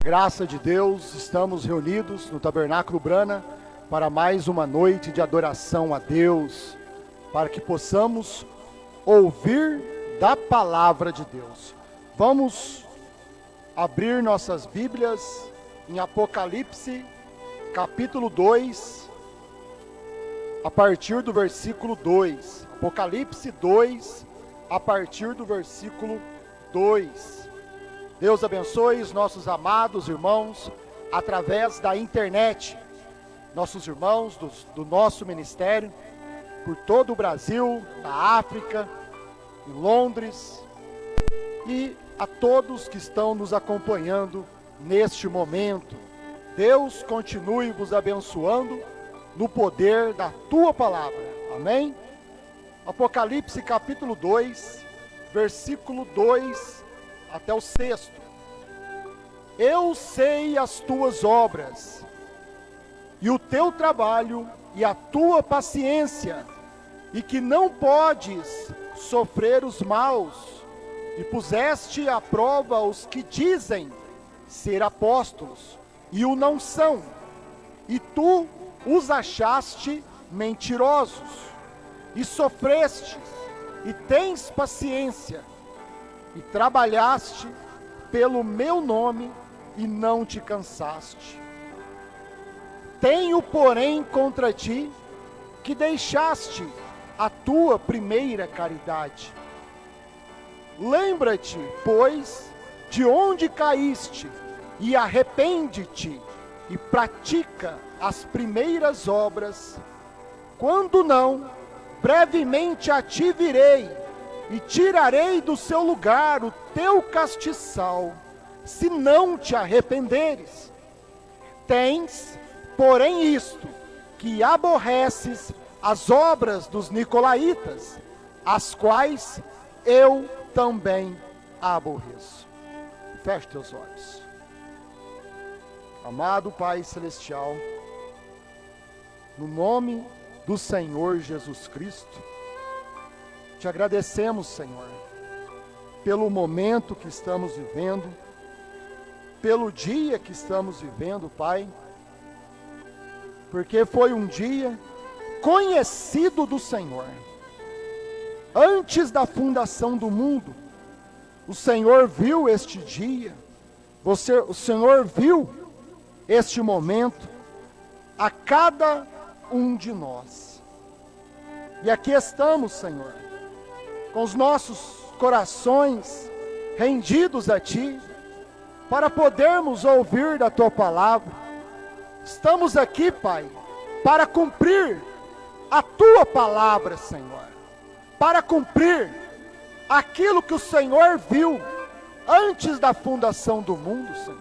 Graça de Deus, estamos reunidos no Tabernáculo Brana para mais uma noite de adoração a Deus, para que possamos ouvir da palavra de Deus. Vamos abrir nossas Bíblias em Apocalipse, capítulo 2, a partir do versículo 2. Apocalipse 2, a partir do versículo 2. Deus abençoe os nossos amados irmãos através da internet, nossos irmãos do nosso ministério, por todo o Brasil, na África, em Londres, e a todos que estão nos acompanhando neste momento. Deus continue vos abençoando no poder da tua palavra. Amém? Apocalipse capítulo 2, versículo 2 até o 6. Eu sei as tuas obras, e o teu trabalho, e a tua paciência, e que não podes sofrer os maus, e puseste à prova os que dizem ser apóstolos, e o não são, e tu os achaste mentirosos, e sofrestes, e tens paciência, e trabalhaste pelo meu nome e não te cansaste. Tenho, porém, contra ti que deixaste a tua primeira caridade. Lembra-te, pois, de onde caíste, e arrepende-te, e pratica as primeiras obras. Quando não, brevemente a ti virei, e tirarei do seu lugar o teu castiçal, se não te arrependeres. Tens, porém, isto, que aborreces as obras dos nicolaítas, as quais eu também aborreço. Feche teus olhos. Amado Pai Celestial, no nome do Senhor Jesus Cristo, te agradecemos, Senhor, pelo momento que estamos vivendo, pelo dia que estamos vivendo, Pai, porque foi um dia conhecido do Senhor. Antes da fundação do mundo, o Senhor viu este dia, o Senhor viu este momento a cada um de nós. E aqui estamos, Senhor, com os nossos corações rendidos a Ti, para podermos ouvir da Tua palavra. Estamos aqui, Pai, para cumprir a Tua palavra, Senhor, para cumprir aquilo que o Senhor viu antes da fundação do mundo, Senhor.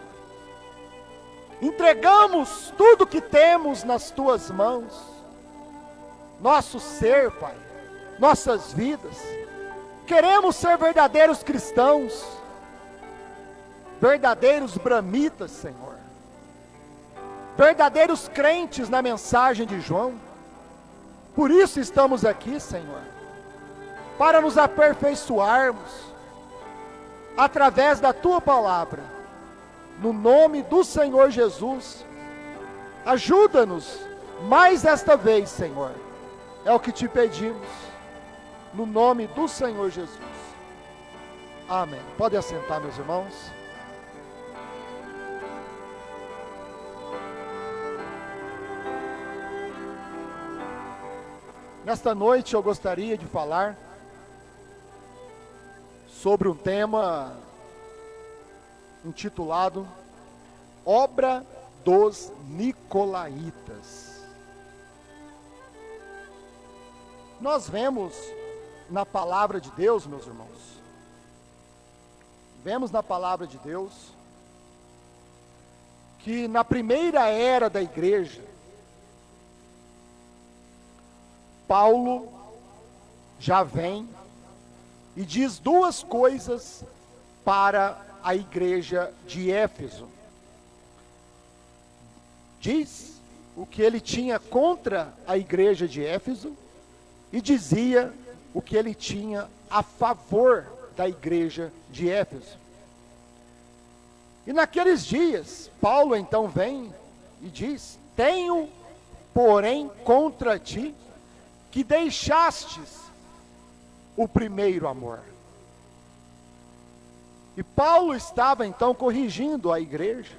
Entregamos tudo que temos nas Tuas mãos, nosso ser, Pai, nossas vidas. Queremos ser verdadeiros cristãos, verdadeiros bramitas, Senhor, verdadeiros crentes na mensagem de João. Por isso estamos aqui, Senhor, para nos aperfeiçoarmos através da Tua palavra, no nome do Senhor Jesus. Ajuda-nos mais esta vez, Senhor, é o que te pedimos, no nome do Senhor Jesus. Amém. Pode assentar, meus irmãos. Nesta noite eu gostaria de falar sobre um tema intitulado Obra dos Nicolaítas. Nós vemos na palavra de Deus, meus irmãos, vemos na palavra de Deus que na primeira era da igreja, Paulo já vem e diz duas coisas para a igreja de Éfeso. Diz o que ele tinha contra a igreja de Éfeso e dizia o que ele tinha a favor da igreja de Éfeso. E naqueles dias, Paulo então vem e diz: tenho, porém, contra ti, que deixastes o primeiro amor. E Paulo estava então corrigindo a igreja,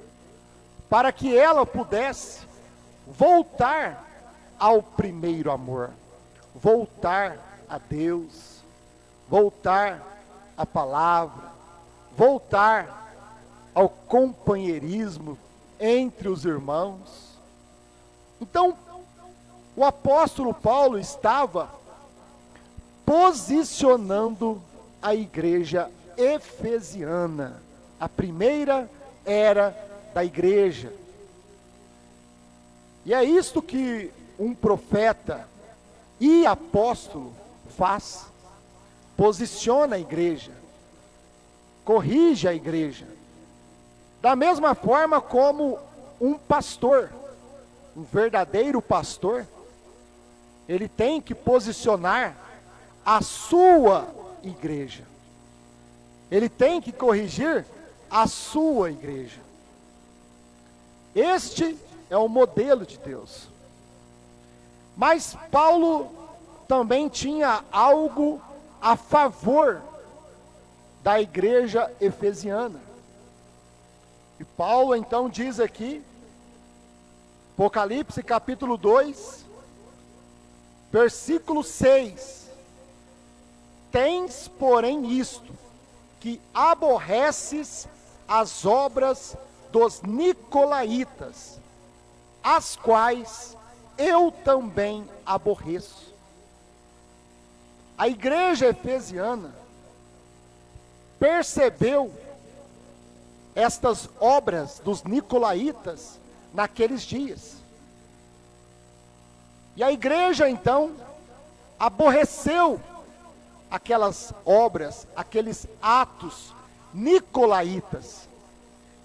para que ela pudesse voltar ao primeiro amor, voltar a Deus, voltar à palavra, voltar ao companheirismo entre os irmãos. Então, o apóstolo Paulo estava posicionando a igreja efesiana, a primeira era da igreja. E é isto que um profeta e apóstolo faz: posiciona a igreja, corrige a igreja. Da mesma forma como um pastor, um verdadeiro pastor, ele tem que posicionar a sua igreja. Ele tem que corrigir a sua igreja. Este é o modelo de Deus. Mas Paulo também tinha algo a favor da igreja efesiana. E Paulo então diz aqui, Apocalipse capítulo 2, versículo 6: tens, porém, isto, que aborreces as obras dos nicolaítas, as quais eu também aborreço. A igreja efesiana percebeu estas obras dos nicolaítas naqueles dias. E a igreja então aborreceu aquelas obras, aqueles atos nicolaítas.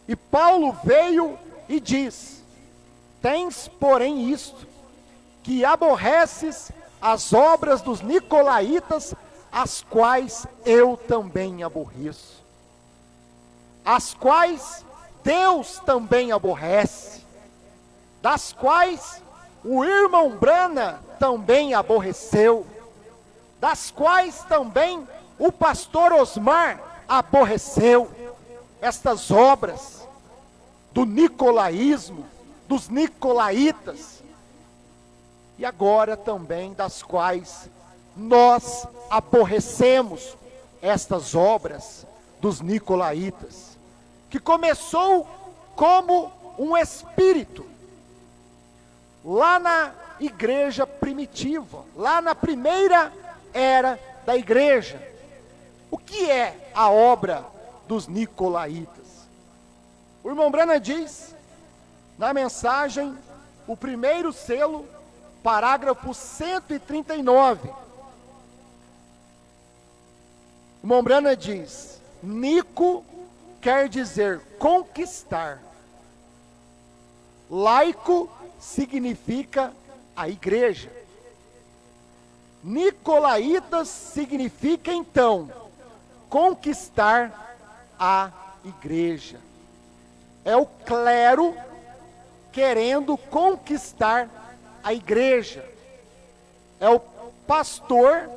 E Paulo veio e diz: tens, porém, isto, que aborreces as obras dos nicolaítas, as quais eu também aborreço, as quais Deus também aborrece, das quais o irmão Brana também aborreceu, das quais também o pastor Osmar aborreceu, estas obras do nicolaísmo, dos nicolaítas, e agora também das quais nós aborrecemos estas obras dos nicolaítas, que começou como um espírito, lá na igreja primitiva, lá na primeira era da igreja. O que é a obra dos nicolaítas? O irmão Brana diz, na mensagem, o primeiro selo, parágrafo 139. O irmão Brana diz: Nico quer dizer conquistar. Laico significa a igreja. Nicolaítas significa então conquistar a igreja. É o clero querendo conquistar a igreja. É o pastor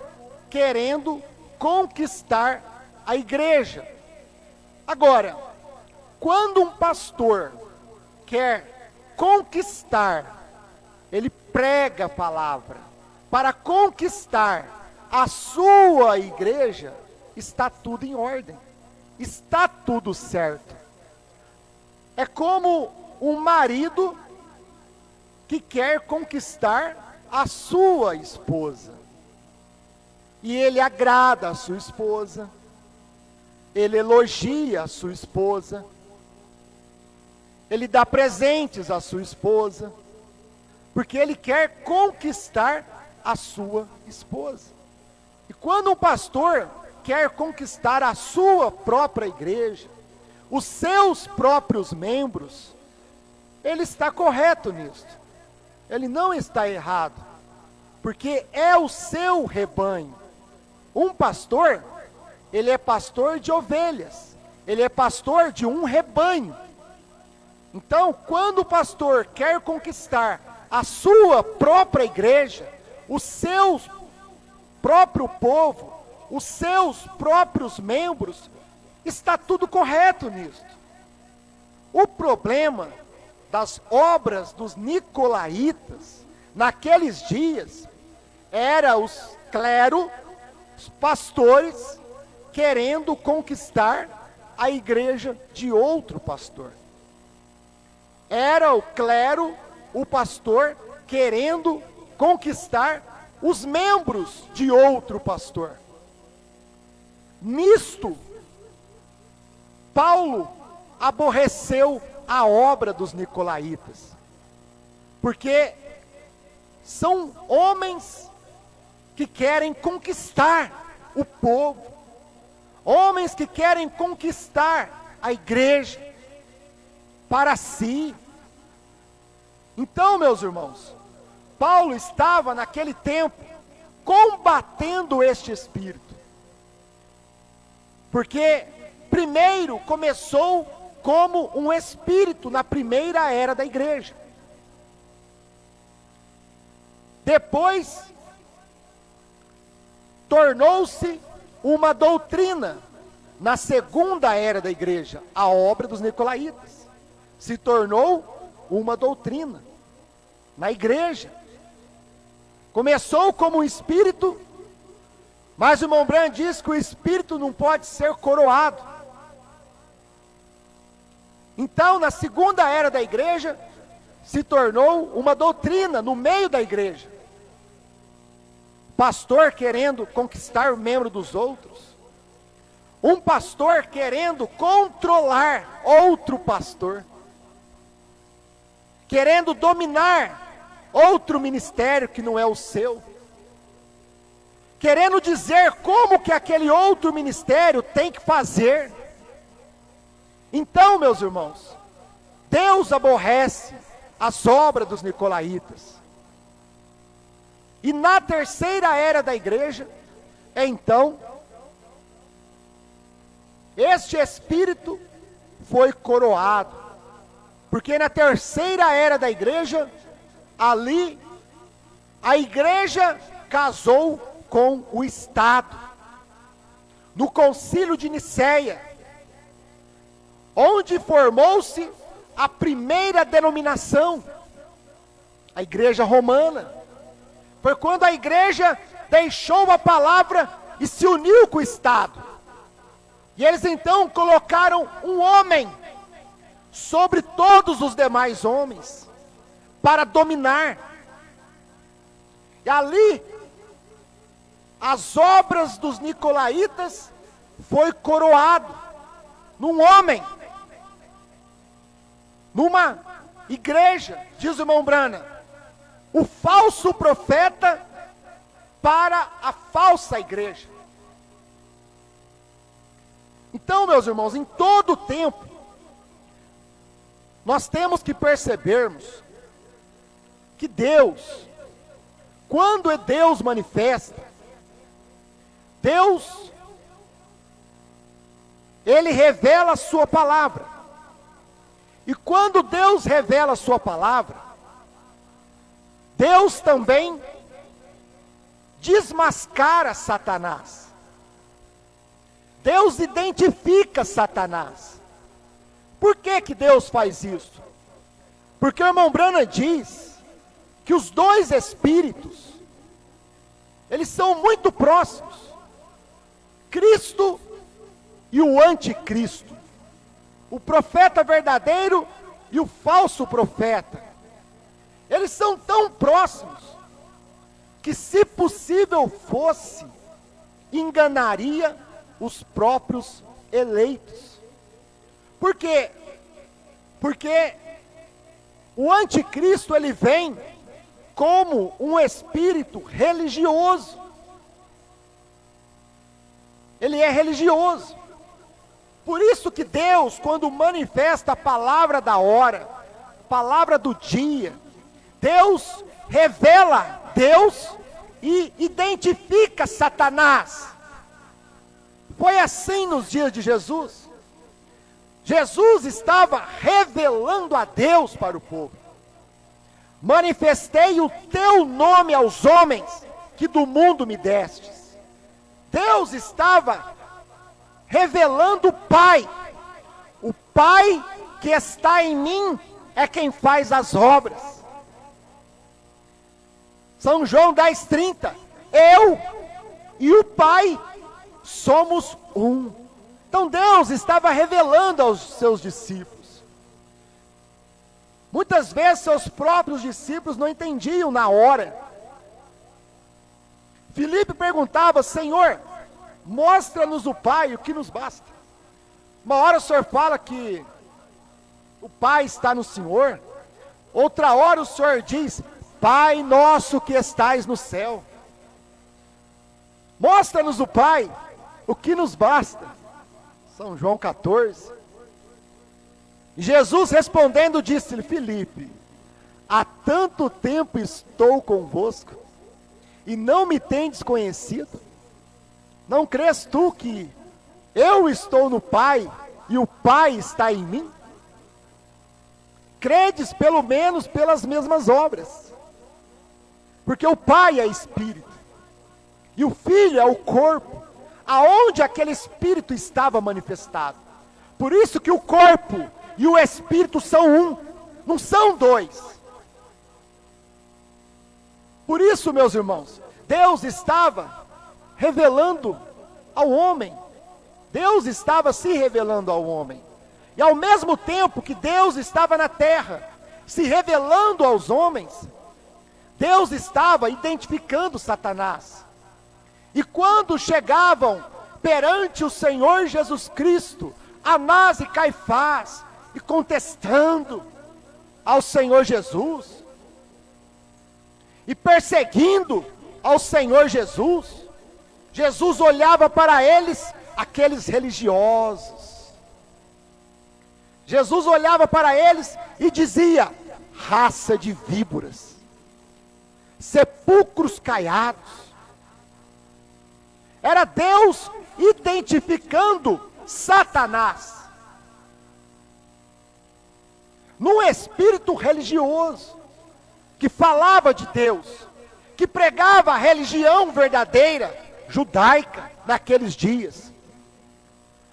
querendo conquistar a igreja. Agora, quando um pastor quer conquistar, ele prega a palavra para conquistar a sua igreja, está tudo em ordem, está tudo certo. É como um marido que quer conquistar a sua esposa, e ele agrada a sua esposa, ele elogia a sua esposa, ele dá presentes à sua esposa, porque ele quer conquistar a sua esposa. E quando um pastor quer conquistar a sua própria igreja, os seus próprios membros, ele está correto nisso. Ele não está errado, porque é o seu rebanho. Um pastor, ele é pastor de ovelhas, ele é pastor de um rebanho. Então, quando o pastor quer conquistar a sua própria igreja, o seu próprio povo, os seus próprios membros, está tudo correto nisso. O problema das obras dos nicolaítas, naqueles dias, era os clero, os pastores, querendo conquistar a igreja de outro pastor. Era o clero, o pastor, querendo conquistar os membros de outro pastor. Nisto, Paulo aborreceu a obra dos nicolaítas, porque são homens que querem conquistar o povo, homens que querem conquistar a igreja para si. Então, meus irmãos, Paulo estava naquele tempo combatendo este espírito, porque primeiro começou como um espírito na primeira era da igreja. Depois tornou-se uma doutrina na segunda era da igreja. A obra dos nicolaítas se tornou uma doutrina na igreja. Começou como um espírito, mas o irmão Branham diz que o espírito não pode ser coroado. Então, na segunda era da igreja, se tornou uma doutrina no meio da igreja. Pastor querendo conquistar o membro dos outros. Um pastor querendo controlar outro pastor. Querendo dominar outro ministério que não é o seu. Querendo dizer como que aquele outro ministério tem que fazer. Então, meus irmãos, Deus aborrece as obras dos nicolaítas. E na terceira era da igreja, então, este espírito foi coroado. Porque na terceira era da igreja, ali, a igreja casou com o Estado. No concílio de Nicéia, onde formou-se a primeira denominação, a igreja romana. Foi quando a igreja deixou a palavra e se uniu com o Estado. E eles então colocaram um homem sobre todos os demais homens, para dominar. E ali, as obras dos nicolaítas foi coroado num homem, numa igreja, diz o irmão Branham, o falso profeta para a falsa igreja. Então, meus irmãos, em todo o tempo, nós temos que percebermos que Deus, quando Deus manifesta, Deus, Ele revela a sua palavra. E quando Deus revela a sua palavra, Deus também desmascara Satanás. Deus identifica Satanás. Por que que Deus faz isso? Porque o irmão Branham diz que os dois espíritos, eles são muito próximos. Cristo e o anticristo. O profeta verdadeiro e o falso profeta. Eles são tão próximos que, se possível fosse, enganaria os próprios eleitos. Por quê? Porque o anticristo, ele vem como um espírito religioso. Ele é religioso. Por isso que Deus, quando manifesta a palavra da hora, a palavra do dia, Deus revela Deus e identifica Satanás. Foi assim nos dias de Jesus. Jesus estava revelando a Deus para o povo. Manifestei o teu nome aos homens que do mundo me destes. Deus estava revelando o Pai. O Pai que está em mim é quem faz as obras. São João 10:30. Eu e o Pai somos um. Então Deus estava revelando aos seus discípulos. Muitas vezes seus próprios discípulos não entendiam na hora. Filipe perguntava: Senhor, mostra-nos o Pai, o que nos basta. Uma hora o Senhor fala que o Pai está no Senhor. Outra hora o Senhor diz: Pai nosso que estais no céu. Mostra-nos o Pai, o que nos basta. São João 14. E Jesus respondendo disse-lhe: Filipe, há tanto tempo estou convosco, e não me tendes conhecido? Não crês tu que eu estou no Pai, e o Pai está em mim? Credes pelo menos pelas mesmas obras. Porque o Pai é Espírito, e o Filho é o corpo, aonde aquele Espírito estava manifestado. Por isso que o corpo e o Espírito são um, não são dois. Por isso, meus irmãos, Deus estava revelando ao homem. Deus estava se revelando ao homem. E ao mesmo tempo que Deus estava na terra, se revelando aos homens, Deus estava identificando Satanás. E quando chegavam perante o Senhor Jesus Cristo, Anás e Caifás, e contestando ao Senhor Jesus, e perseguindo ao Senhor Jesus, Jesus olhava para eles, aqueles religiosos. Jesus olhava para eles e dizia: raça de víboras, sepulcros caiados. Era Deus identificando Satanás num espírito religioso que falava de Deus, que pregava a religião verdadeira judaica naqueles dias.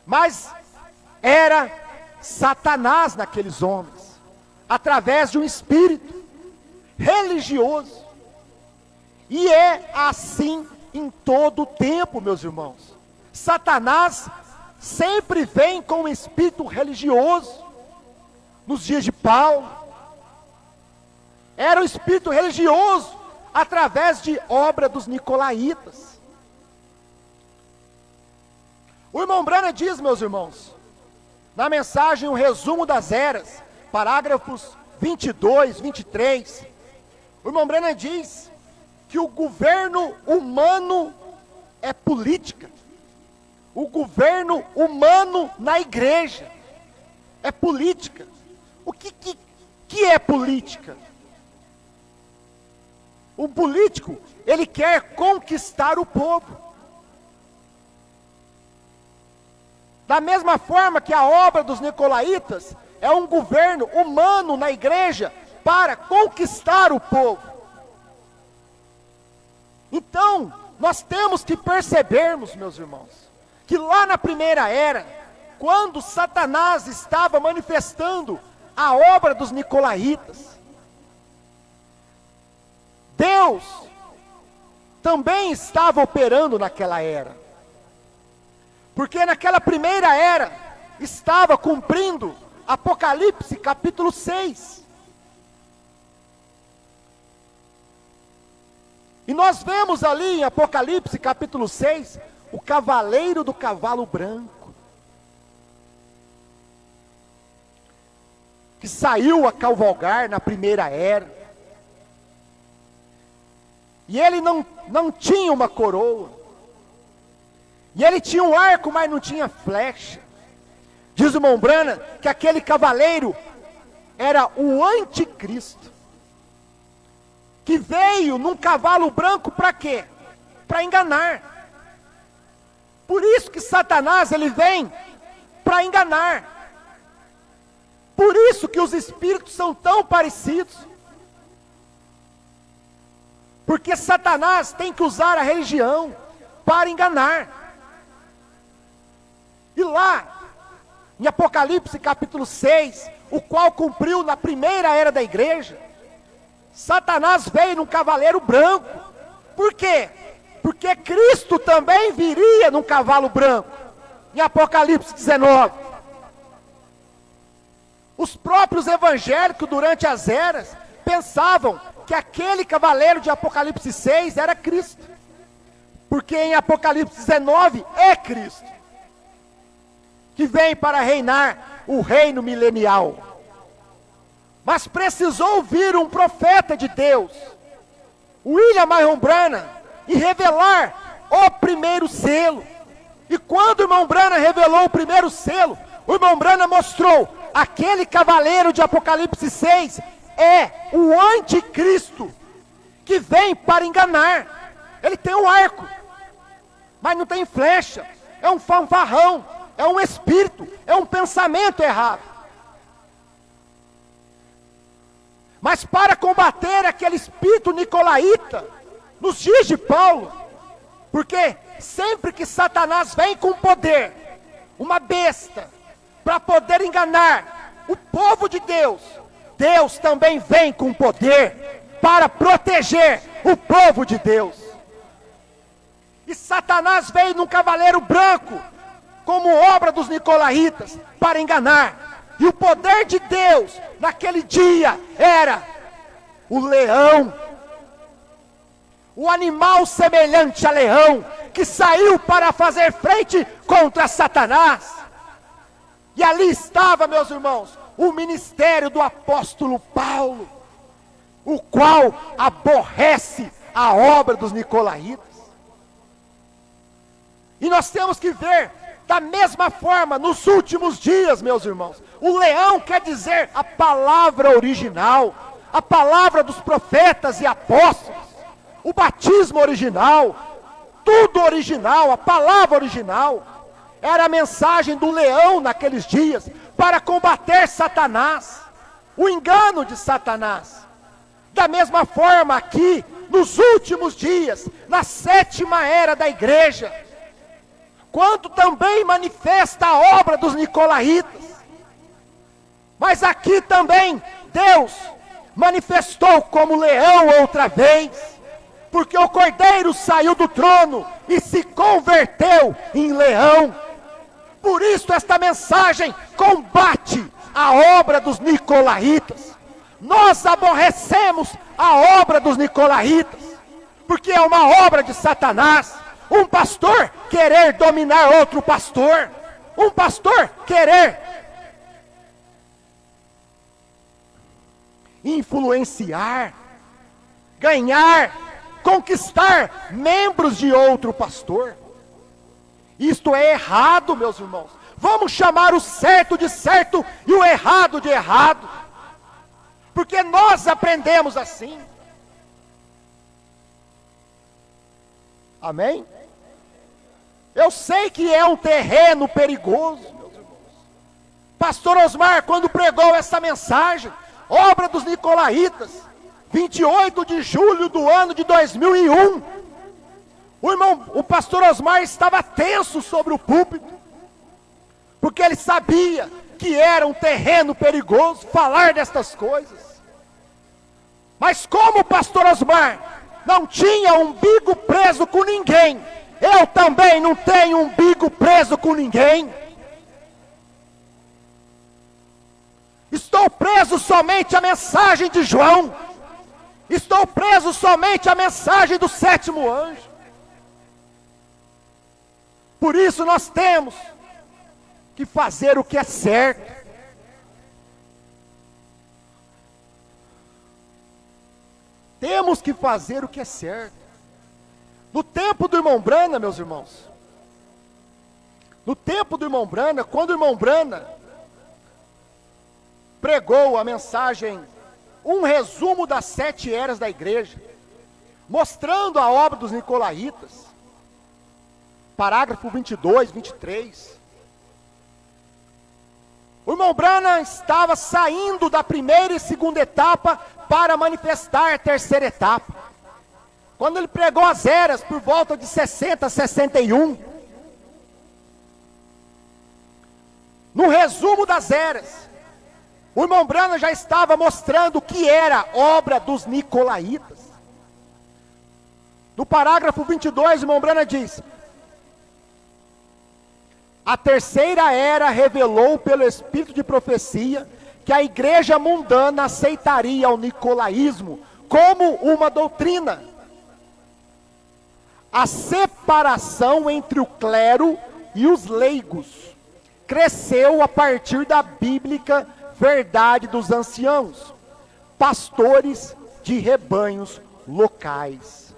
Mas era Satanás naqueles homens, através de um espírito religioso. E é assim em todo o tempo, meus irmãos. Satanás sempre vem com um espírito religioso. Nos dias de Paulo, era o espírito religioso através de obra dos nicolaítas. O irmão Branham diz, meus irmãos, na mensagem, um resumo das eras, parágrafos 22, 23, o irmão Branham diz que o governo humano é política. O governo humano na igreja é política. O que é política? O político, ele quer conquistar o povo. Da mesma forma que a obra dos nicolaítas é um governo humano na igreja para conquistar o povo. Então, nós temos que percebermos, meus irmãos, que lá na primeira era, quando Satanás estava manifestando a obra dos nicolaítas, Deus também estava operando naquela era. Porque naquela primeira era, estava cumprindo Apocalipse capítulo 6. E nós vemos ali em Apocalipse capítulo 6, o cavaleiro do cavalo branco, que saiu a cavalgar na primeira era. E ele não tinha uma coroa. E ele tinha um arco, mas não tinha flecha. Diz o irmão Branham que aquele cavaleiro era o anticristo, que veio num cavalo branco para quê? Para enganar. Por isso que Satanás, ele vem para enganar. Por isso que os espíritos são tão parecidos. Porque Satanás tem que usar a religião para enganar. E lá, em Apocalipse capítulo 6, o qual cumpriu na primeira era da igreja, Satanás veio num cavaleiro branco. Por quê? Porque Cristo também viria num cavalo branco, em Apocalipse 19. Os próprios evangélicos, durante as eras, pensavam que aquele cavaleiro de Apocalipse 6 era Cristo. Porque em Apocalipse 19 é Cristo, que vem para reinar o reino milenial. Mas precisou vir um profeta de Deus, William Marion Branham, e revelar o primeiro selo. E quando o irmão Branham revelou o primeiro selo, o irmão Branham mostrou: aquele cavaleiro de Apocalipse 6 é o anticristo, que vem para enganar. Ele tem um arco, mas não tem flecha, é um fanfarrão, é um espírito, é um pensamento errado. Mas para combater aquele espírito nicolaíta, nos dias de Paulo, porque sempre que Satanás vem com poder, uma besta, para poder enganar o povo de Deus, Deus também vem com poder para proteger o povo de Deus. E Satanás veio num cavaleiro branco, como obra dos nicolaítas, para enganar. E o poder de Deus naquele dia era o leão, o animal semelhante a leão, que saiu para fazer frente contra Satanás. E ali estava, meus irmãos, o ministério do apóstolo Paulo, o qual aborrece a obra dos nicolaítas. E nós temos que ver da mesma forma nos últimos dias, meus irmãos. O leão quer dizer a palavra original, a palavra dos profetas e apóstolos, o batismo original, tudo original, a palavra original. Era a mensagem do leão naqueles dias, para combater Satanás, o engano de Satanás. Da mesma forma aqui, nos últimos dias, na sétima era da igreja, quando também manifesta a obra dos nicolaítas. Mas aqui também, Deus manifestou como leão outra vez, porque o cordeiro saiu do trono e se converteu em leão. Por isso esta mensagem combate a obra dos nicolaítas. Nós aborrecemos a obra dos nicolaítas, porque é uma obra de Satanás. Um pastor querer dominar outro pastor, um pastor querer influenciar, ganhar, conquistar membros de outro pastor. Isto é errado, meus irmãos. Vamos chamar o certo de certo e o errado de errado, porque nós aprendemos assim. Amém? Eu sei que é um terreno perigoso, meus irmãos. Pastor Osmar, quando pregou essa mensagem, obra dos nicolaítas, 28 de julho do ano de 2001, o pastor Osmar estava tenso sobre o púlpito, porque ele sabia que era um terreno perigoso falar destas coisas. Mas como o pastor Osmar não tinha umbigo preso com ninguém, eu também não tenho umbigo preso com ninguém. Estou preso somente à mensagem de João. Estou preso somente à mensagem do sétimo anjo. Por isso nós temos que fazer o que é certo. Temos que fazer o que é certo. No tempo do irmão Branham, meus irmãos, no tempo do irmão Branham, quando o irmão Branham pregou a mensagem, um resumo das 7 eras da igreja, mostrando a obra dos nicolaítas, parágrafo 22, 23, O irmão Branham estava saindo da primeira e segunda etapa para manifestar a terceira etapa. Quando ele pregou as eras por volta de 60, 61, no resumo das eras, o irmão Branham já estava mostrando o que era obra dos nicolaítas. No parágrafo 22, o irmão Branham diz: a terceira era revelou pelo espírito de profecia que a igreja mundana aceitaria o nicolaísmo como uma doutrina. A separação entre o clero e os leigos cresceu a partir da bíblica verdade dos anciãos, pastores de rebanhos locais,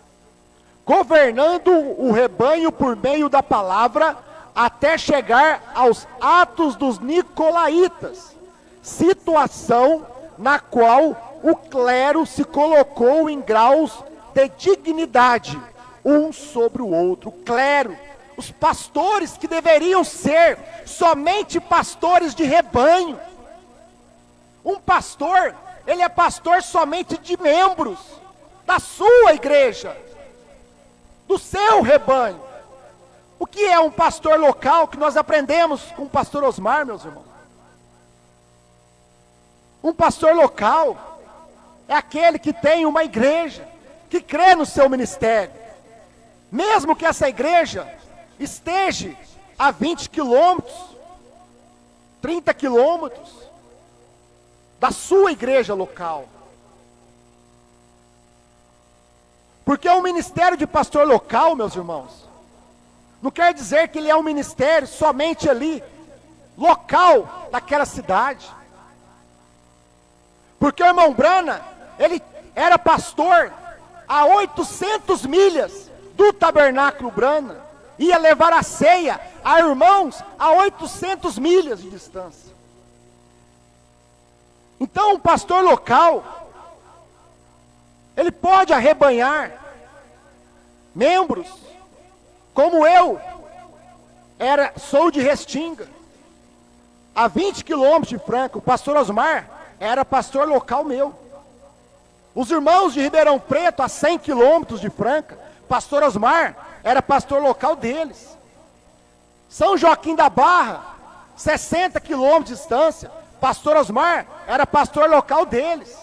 governando o rebanho por meio da palavra, até chegar aos atos dos nicolaítas, situação na qual o clero se colocou em graus de dignidade, um sobre o outro. O clero, os pastores que deveriam ser somente pastores de rebanho. Um pastor, ele é pastor somente de membros da sua igreja, do seu rebanho. O que é um pastor local, que nós aprendemos com o pastor Osmar, meus irmãos? Um pastor local é aquele que tem uma igreja, que crê no seu ministério. Mesmo que essa igreja esteja a 20 quilômetros, 30 quilômetros da sua igreja local. Porque o ministério de pastor local, meus irmãos, não quer dizer que ele é um ministério somente ali, local daquela cidade. Porque o irmão Branham, ele era pastor a 800 milhas do tabernáculo Branham, ia levar a ceia a irmãos a 800 milhas de distância. Então, um pastor local, ele pode arrebanhar membros, como eu sou de Restinga, a 20 quilômetros de Franca. O pastor Osmar era pastor local meu. Os irmãos de Ribeirão Preto, a 100 quilômetros de Franca, pastor Osmar era pastor local deles. São Joaquim da Barra, 60 quilômetros de distância, pastor Osmar era pastor local deles.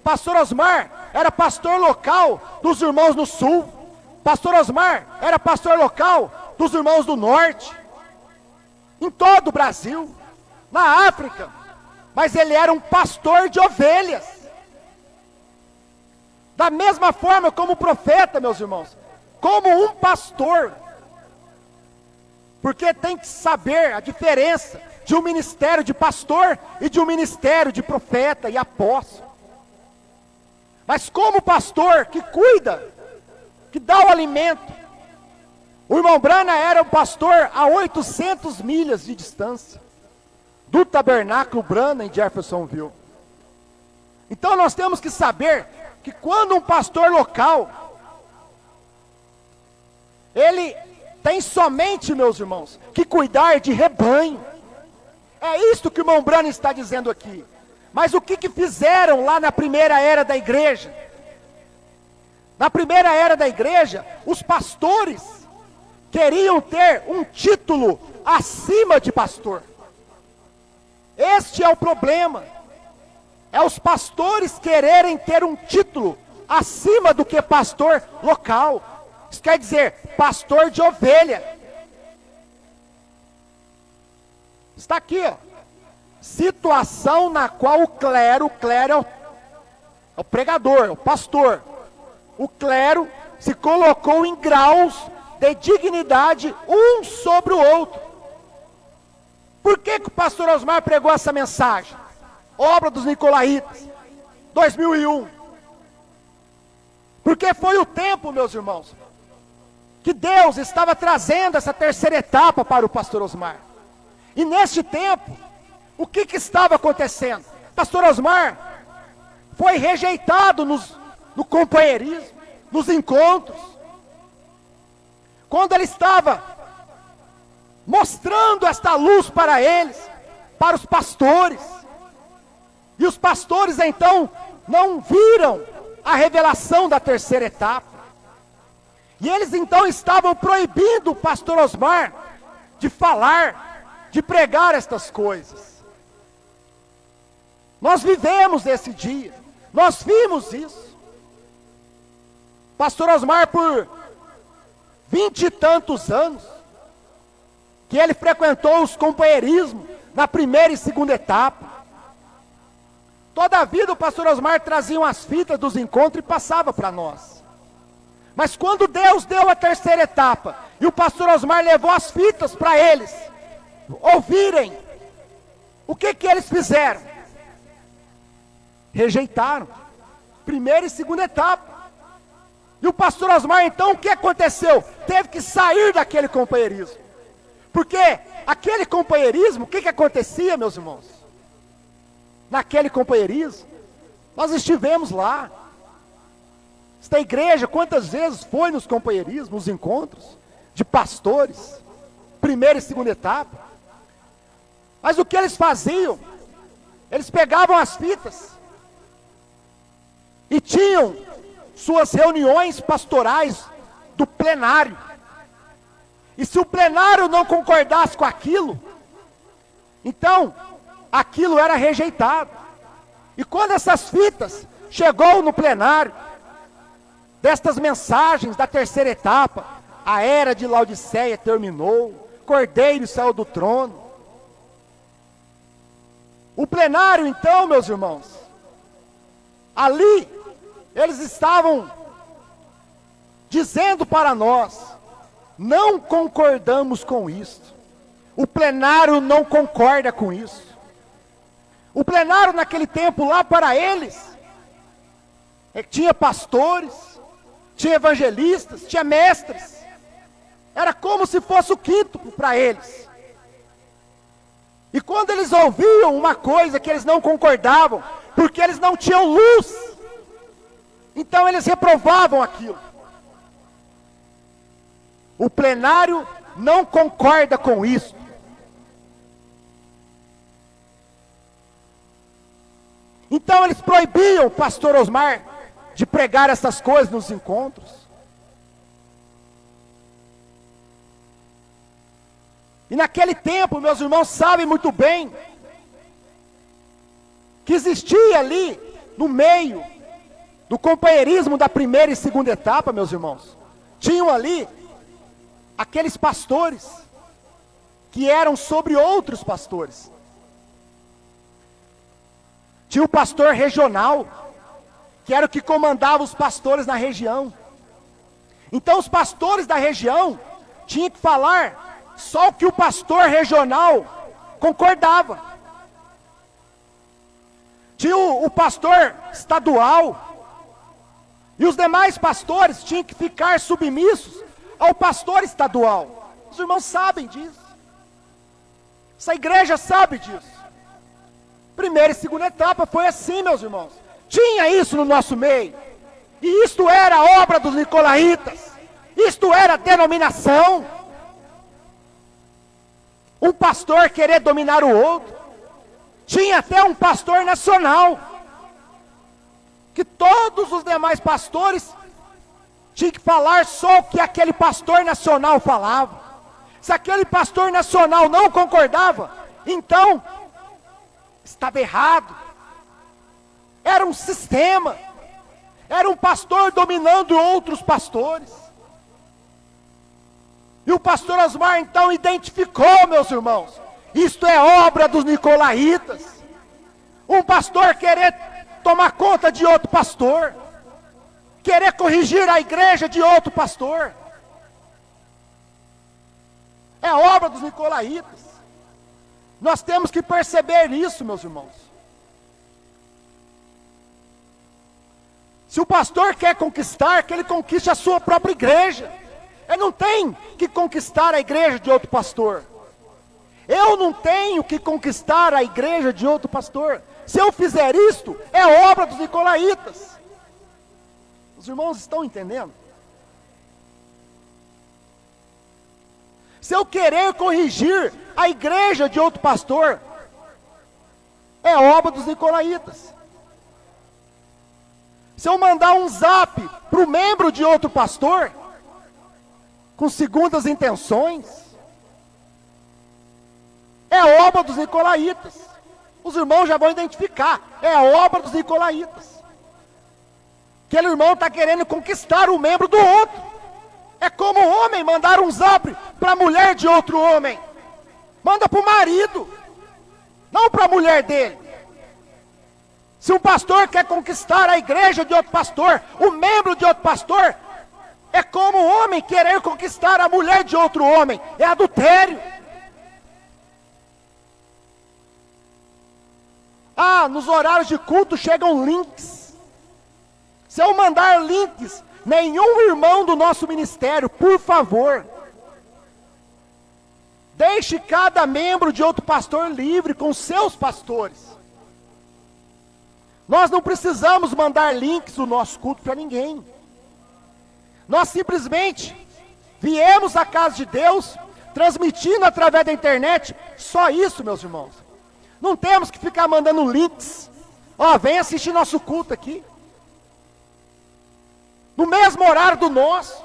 Pastor Osmar era pastor local dos irmãos no sul. Pastor Osmar era pastor local dos irmãos do norte, em todo o Brasil, na África, mas ele era um pastor de ovelhas. Da mesma forma como o profeta, meus irmãos, como um pastor, porque tem que saber a diferença de um ministério de pastor e de um ministério de profeta e apóstolo. Mas como pastor que cuida, que dá o alimento, o irmão Branham era um pastor a 800 milhas de distância do tabernáculo Branham em Jeffersonville. Então nós temos que saber que quando um pastor local, ele tem somente, meus irmãos, que cuidar de rebanho. É isso que o irmão Branham está dizendo aqui. Mas o que fizeram lá na primeira era da igreja? Na primeira era da igreja, os pastores queriam ter um título acima de pastor. Este é o problema. É os pastores quererem ter um título acima do que pastor local. Isso quer dizer, pastor de ovelha. Está aqui, ó. Situação na qual o clero é o pregador, é o pastor. O clero se colocou em graus de dignidade um sobre o outro. Por que o pastor Osmar pregou essa mensagem? Obra dos Nicolaítas, 2001. Porque foi o tempo, meus irmãos, que Deus estava trazendo essa terceira etapa para o pastor Osmar. E neste tempo, o que estava acontecendo? Pastor Osmar foi rejeitado no companheirismo, nos encontros. Quando ele estava mostrando esta luz para eles, para os pastores. E os pastores então não viram a revelação da terceira etapa. E eles então estavam proibindo o pastor Osmar de falar, de pregar estas coisas. Nós vivemos esse dia, nós vimos isso. Pastor Osmar, por 20 e tantos anos, que ele frequentou os companheirismos na primeira e segunda etapa. Toda a vida o pastor Osmar trazia as fitas dos encontros e passava para nós. Mas quando Deus deu a terceira etapa, e o pastor Osmar levou as fitas para eles ouvirem, o que eles fizeram? Rejeitaram. Primeira e segunda etapa. E o pastor Osmar então, o que aconteceu? Teve que sair daquele companheirismo. Porque aquele companheirismo, o que acontecia, meus irmãos? Naquele companheirismo, nós estivemos lá. Esta igreja, quantas vezes foi nos companheirismos, nos encontros de pastores, primeira e segunda etapa. Mas o que eles faziam? Eles pegavam as fitas e tinham suas reuniões pastorais do plenário. E se o plenário não concordasse com aquilo, então aquilo era rejeitado. E quando essas fitas chegou no plenário, destas mensagens da terceira etapa, a era de Laodiceia terminou, Cordeiro saiu do trono. O plenário então, meus irmãos, ali, eles estavam dizendo para nós, não concordamos com isso. O plenário não concorda com isso. O plenário naquele tempo lá para eles, tinha pastores, tinha evangelistas, tinha mestres. Era como se fosse o quíntuplo para eles. E quando eles ouviam uma coisa que eles não concordavam, porque eles não tinham luz, então eles reprovavam aquilo. O plenário não concorda com isso. Então eles proibiam o pastor Osmar de pregar essas coisas nos encontros. E naquele tempo, meus irmãos sabem muito bem, que existia ali, no meio do companheirismo da primeira e segunda etapa, meus irmãos, tinham ali aqueles pastores que eram sobre outros pastores. Tinha o pastor regional, que era o que comandava os pastores na região. Então os pastores da região tinham que falar só o que o pastor regional concordava. Tinha o pastor estadual, e os demais pastores tinham que ficar submissos ao pastor estadual. Os irmãos sabem disso. Essa igreja sabe disso. Primeira e segunda etapa foi assim, meus irmãos. Tinha isso no nosso meio. E isto era obra dos nicolaítas. Isto era denominação. Um pastor querer dominar o outro. Tinha até um pastor nacional, que todos os demais pastores tinham que falar só o que aquele pastor nacional falava. Se aquele pastor nacional não concordava, então estava errado. Era um sistema. Era um pastor dominando outros pastores. E o pastor Osmar então identificou, meus irmãos, isto é obra dos nicolaítas. Um pastor querer tomar conta de outro pastor, querer corrigir a igreja de outro pastor. É obra dos nicolaítas. Nós temos que perceber isso, meus irmãos. Se o pastor quer conquistar, que ele conquiste a sua própria igreja. Ele não tem que conquistar a igreja de outro pastor. Eu não tenho que conquistar a igreja de outro pastor. Se eu fizer isto, é obra dos nicolaítas. Os irmãos estão entendendo? Se eu querer corrigir a igreja de outro pastor, É obra dos nicolaítas. Se eu mandar um zap para o membro de outro pastor, com segundas intenções, é obra dos nicolaítas. Os irmãos já vão identificar, é obra dos nicolaítas. Aquele irmão está querendo conquistar o membro do outro. É como o homem mandar um zap para a mulher de outro homem. Manda para o marido, não para a mulher dele. Se um pastor quer conquistar a igreja de outro pastor, o membro de outro pastor, é como o homem querer conquistar a mulher de outro homem. É adultério. Nos horários de culto chegam links. Se eu mandar links, nenhum irmão do nosso ministério, por favor, deixe cada membro de outro pastor livre com seus pastores. Nós não precisamos mandar links do nosso culto para ninguém. Nós simplesmente viemos à casa de Deus, transmitindo através da internet, só isso, meus irmãos. Não temos que ficar mandando links. Vem assistir nosso culto aqui. No mesmo horário do nosso.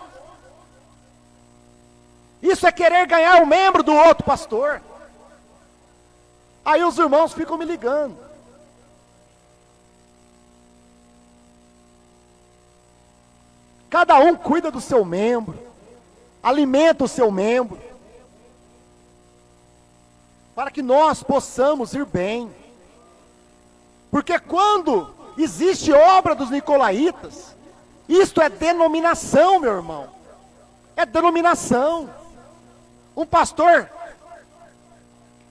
Isso é querer ganhar um membro do outro pastor. Aí os irmãos ficam me ligando. Cada um cuida do seu membro, alimenta o seu membro, para que nós possamos ir bem. Porque quando existe obra dos nicolaítas, isto é denominação, meu irmão. É denominação. Um pastor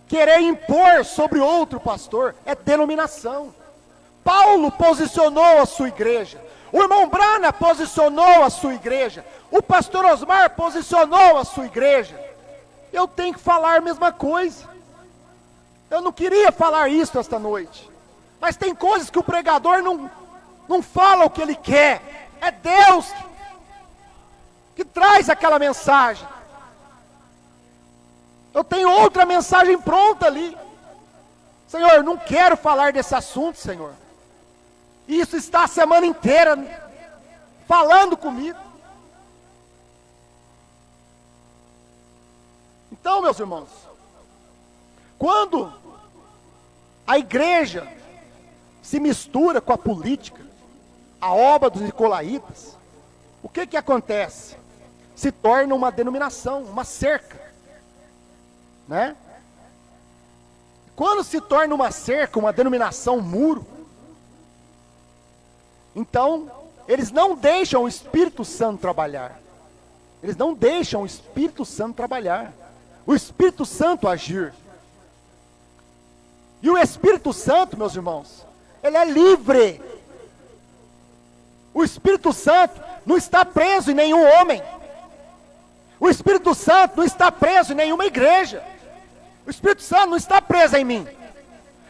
querer impor sobre outro pastor é denominação. Paulo posicionou a sua igreja. O irmão Brana posicionou a sua igreja. O pastor Osmar posicionou a sua igreja. Eu tenho que falar a mesma coisa. Eu não queria falar isso esta noite. Mas tem coisas que o pregador não fala o que ele quer. É Deus que traz aquela mensagem. Eu tenho outra mensagem pronta ali. Senhor, não quero falar desse assunto, Senhor. Isso está a semana inteira falando comigo. Então, meus irmãos, quando a igreja se mistura com a política, a obra dos nicolaítas, o que acontece? Se torna uma denominação, uma cerca, né? Quando se torna uma cerca, uma denominação, um muro, então, eles não deixam o Espírito Santo trabalhar. Eles não deixam o Espírito Santo trabalhar. O Espírito Santo agir. E o Espírito Santo, meus irmãos, ele é livre. O Espírito Santo não está preso em nenhum homem. O Espírito Santo não está preso em nenhuma igreja. O Espírito Santo não está preso em mim.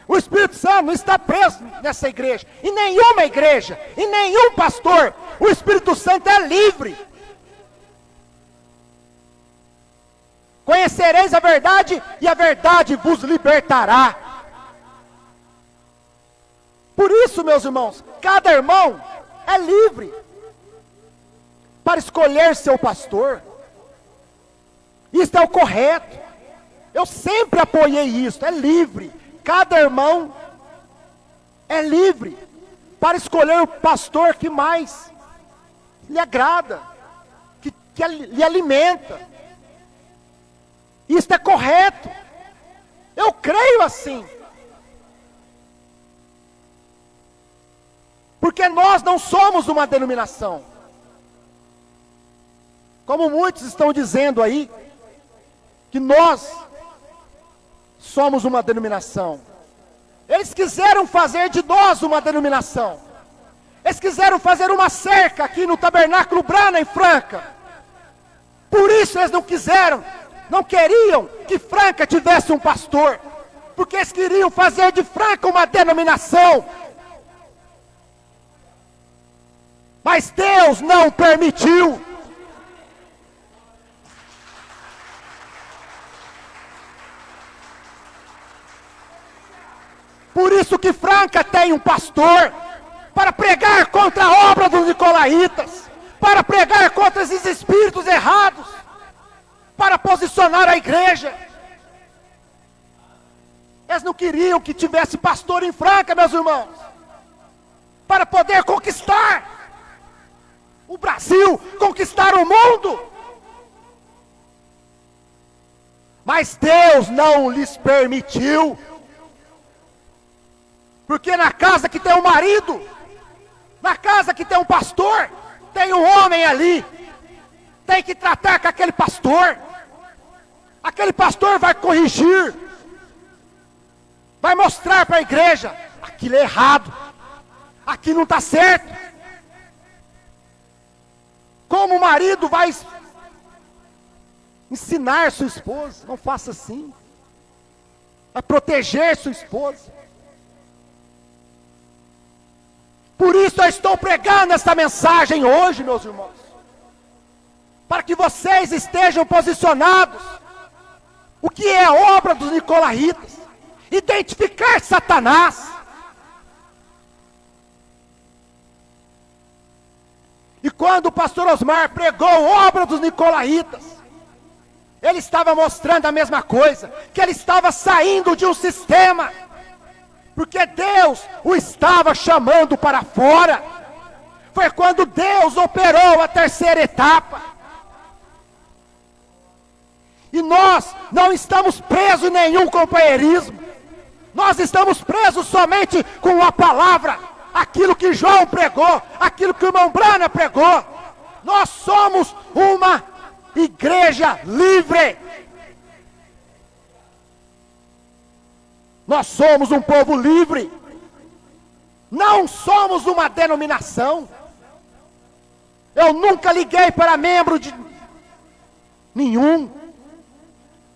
O Espírito Santo não está preso nessa igreja, em nenhuma igreja, em nenhum pastor. O Espírito Santo é livre. Conhecereis a verdade e a verdade vos libertará. Por isso, meus irmãos, cada irmão é livre para escolher seu pastor. Isso é o correto. Eu sempre apoiei isso, é livre. Cada irmão é livre para escolher o pastor que mais lhe agrada, que lhe alimenta. Isso é correto. Eu creio assim. Porque nós não somos uma denominação. Como muitos estão dizendo aí, que nós somos uma denominação. Eles quiseram fazer de nós uma denominação. Eles quiseram fazer uma cerca aqui no Tabernáculo Brana, em Franca. Por isso eles não queriam que Franca tivesse um pastor. Porque eles queriam fazer de Franca uma denominação. Mas Deus não permitiu. Por isso Franca tem um pastor para pregar contra a obra dos nicolaítas, para pregar contra esses espíritos errados, para posicionar a igreja. Eles não queriam que tivesse pastor em Franca, meus irmãos, para poder conquistar o Brasil, conquistar o mundo. Mas Deus não lhes permitiu. Porque na casa que tem um marido, na casa que tem um pastor, tem um homem ali, tem que tratar com aquele pastor. Aquele pastor vai corrigir, vai mostrar para a igreja, aquilo é errado, aqui não está certo. Como o marido vai ensinar sua esposa, não faça assim, vai proteger sua esposa. Por isso eu estou pregando esta mensagem hoje, meus irmãos, para que vocês estejam posicionados. O que é a obra dos nicolaítas? Identificar Satanás. E quando o pastor Osmar pregou a obra dos nicolaítas, ele estava mostrando a mesma coisa, que ele estava saindo de um sistema, porque Deus o estava chamando para fora. Foi quando Deus operou a terceira etapa. E nós não estamos presos em nenhum companheirismo. Nós estamos presos somente com a palavra, aquilo que João pregou, aquilo que o irmão Brana pregou. Nós somos uma igreja livre. Nós somos um povo livre. Não somos uma denominação. Eu nunca liguei para membro de nenhum.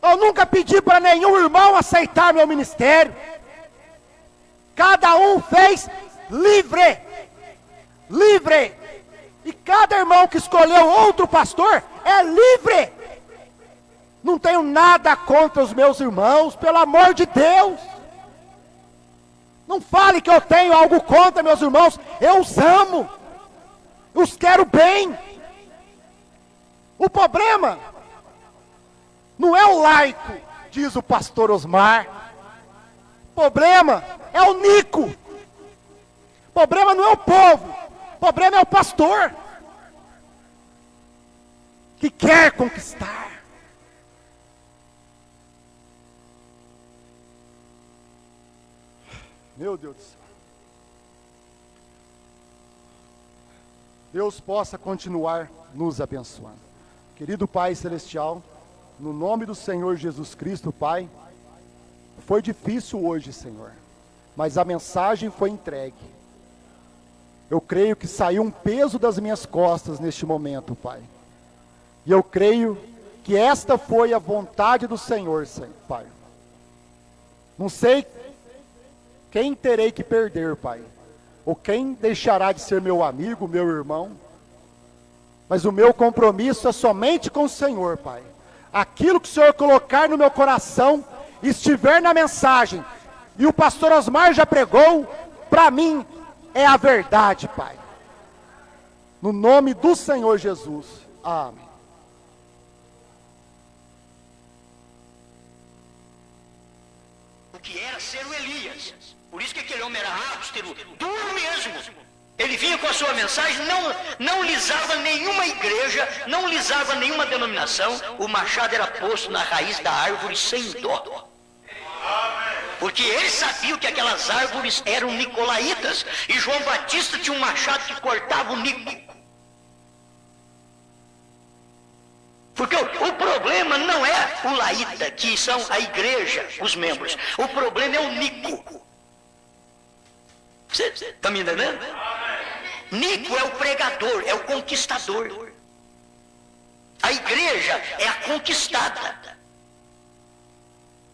Eu nunca pedi para nenhum irmão aceitar meu ministério. Cada um fez livre. Livre. E cada irmão que escolheu outro pastor é livre. Não tenho nada contra os meus irmãos, pelo amor de Deus. Não fale que eu tenho algo contra meus irmãos. Eu os amo. Os quero bem. O problema não é o laico, diz o pastor Osmar. O problema é o Nico. O problema não é o povo. O problema é o pastor, que quer conquistar. Meu Deus do céu. Deus possa continuar nos abençoando. Querido Pai Celestial, no nome do Senhor Jesus Cristo, Pai, foi difícil hoje, Senhor, mas a mensagem foi entregue. Eu creio que saiu um peso das minhas costas neste momento, Pai. E eu creio que esta foi a vontade do Senhor, Pai. Não sei quem terei que perder, Pai, ou quem deixará de ser meu amigo, meu irmão, mas o meu compromisso é somente com o Senhor, Pai. Aquilo que o Senhor colocar no meu coração, estiver na mensagem, e o pastor Osmar já pregou, para mim é a verdade, Pai. No nome do Senhor Jesus. Amém. O que era ser o Elias. Por isso que aquele homem era áustero, duro mesmo. Ele vinha com a sua mensagem, não lisava nenhuma igreja, não lisava nenhuma denominação. O machado era posto na raiz da árvore sem dó. Porque ele sabia que aquelas árvores eram nicolaítas. E João Batista tinha um machado que cortava o nico. Porque o problema não é o laíta, que são a igreja, os membros. O problema é o nico. Você está me entendendo? Nico é o pregador, é o conquistador. A igreja é a conquistada.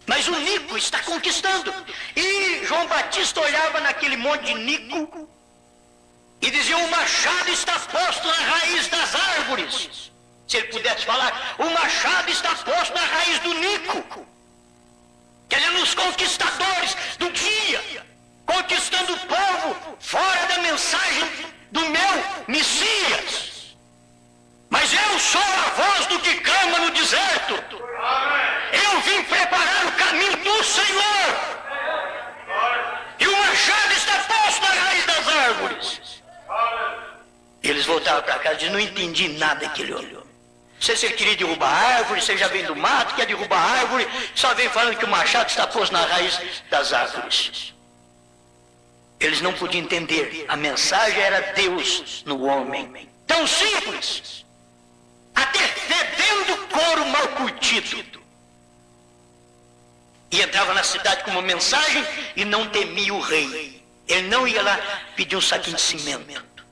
Mas o Nico está conquistando. E João Batista olhava naquele monte de Nico e dizia: o machado está posto na raiz das árvores. Se ele pudesse falar, o machado está posto na raiz do Nico. Que ele é nos conquistadores do dia. conquistando o povo fora da mensagem do meu Messias. Mas eu sou a voz do que clama no deserto. Eu vim preparar o caminho do Senhor. E o machado está posto na raiz das árvores. Eles voltaram para casa e disseram, não entendi nada que ele olhou. Você queria derrubar a árvore, você já vem do mato, quer derrubar a árvore, só vem falando que o machado está posto na raiz das árvores. Eles não podiam entender. A mensagem era Deus no homem. Tão simples. Até fedendo couro mal curtido. E entrava na cidade com uma mensagem e não temia o rei. Ele não ia lá pedir um saquinho de cimento.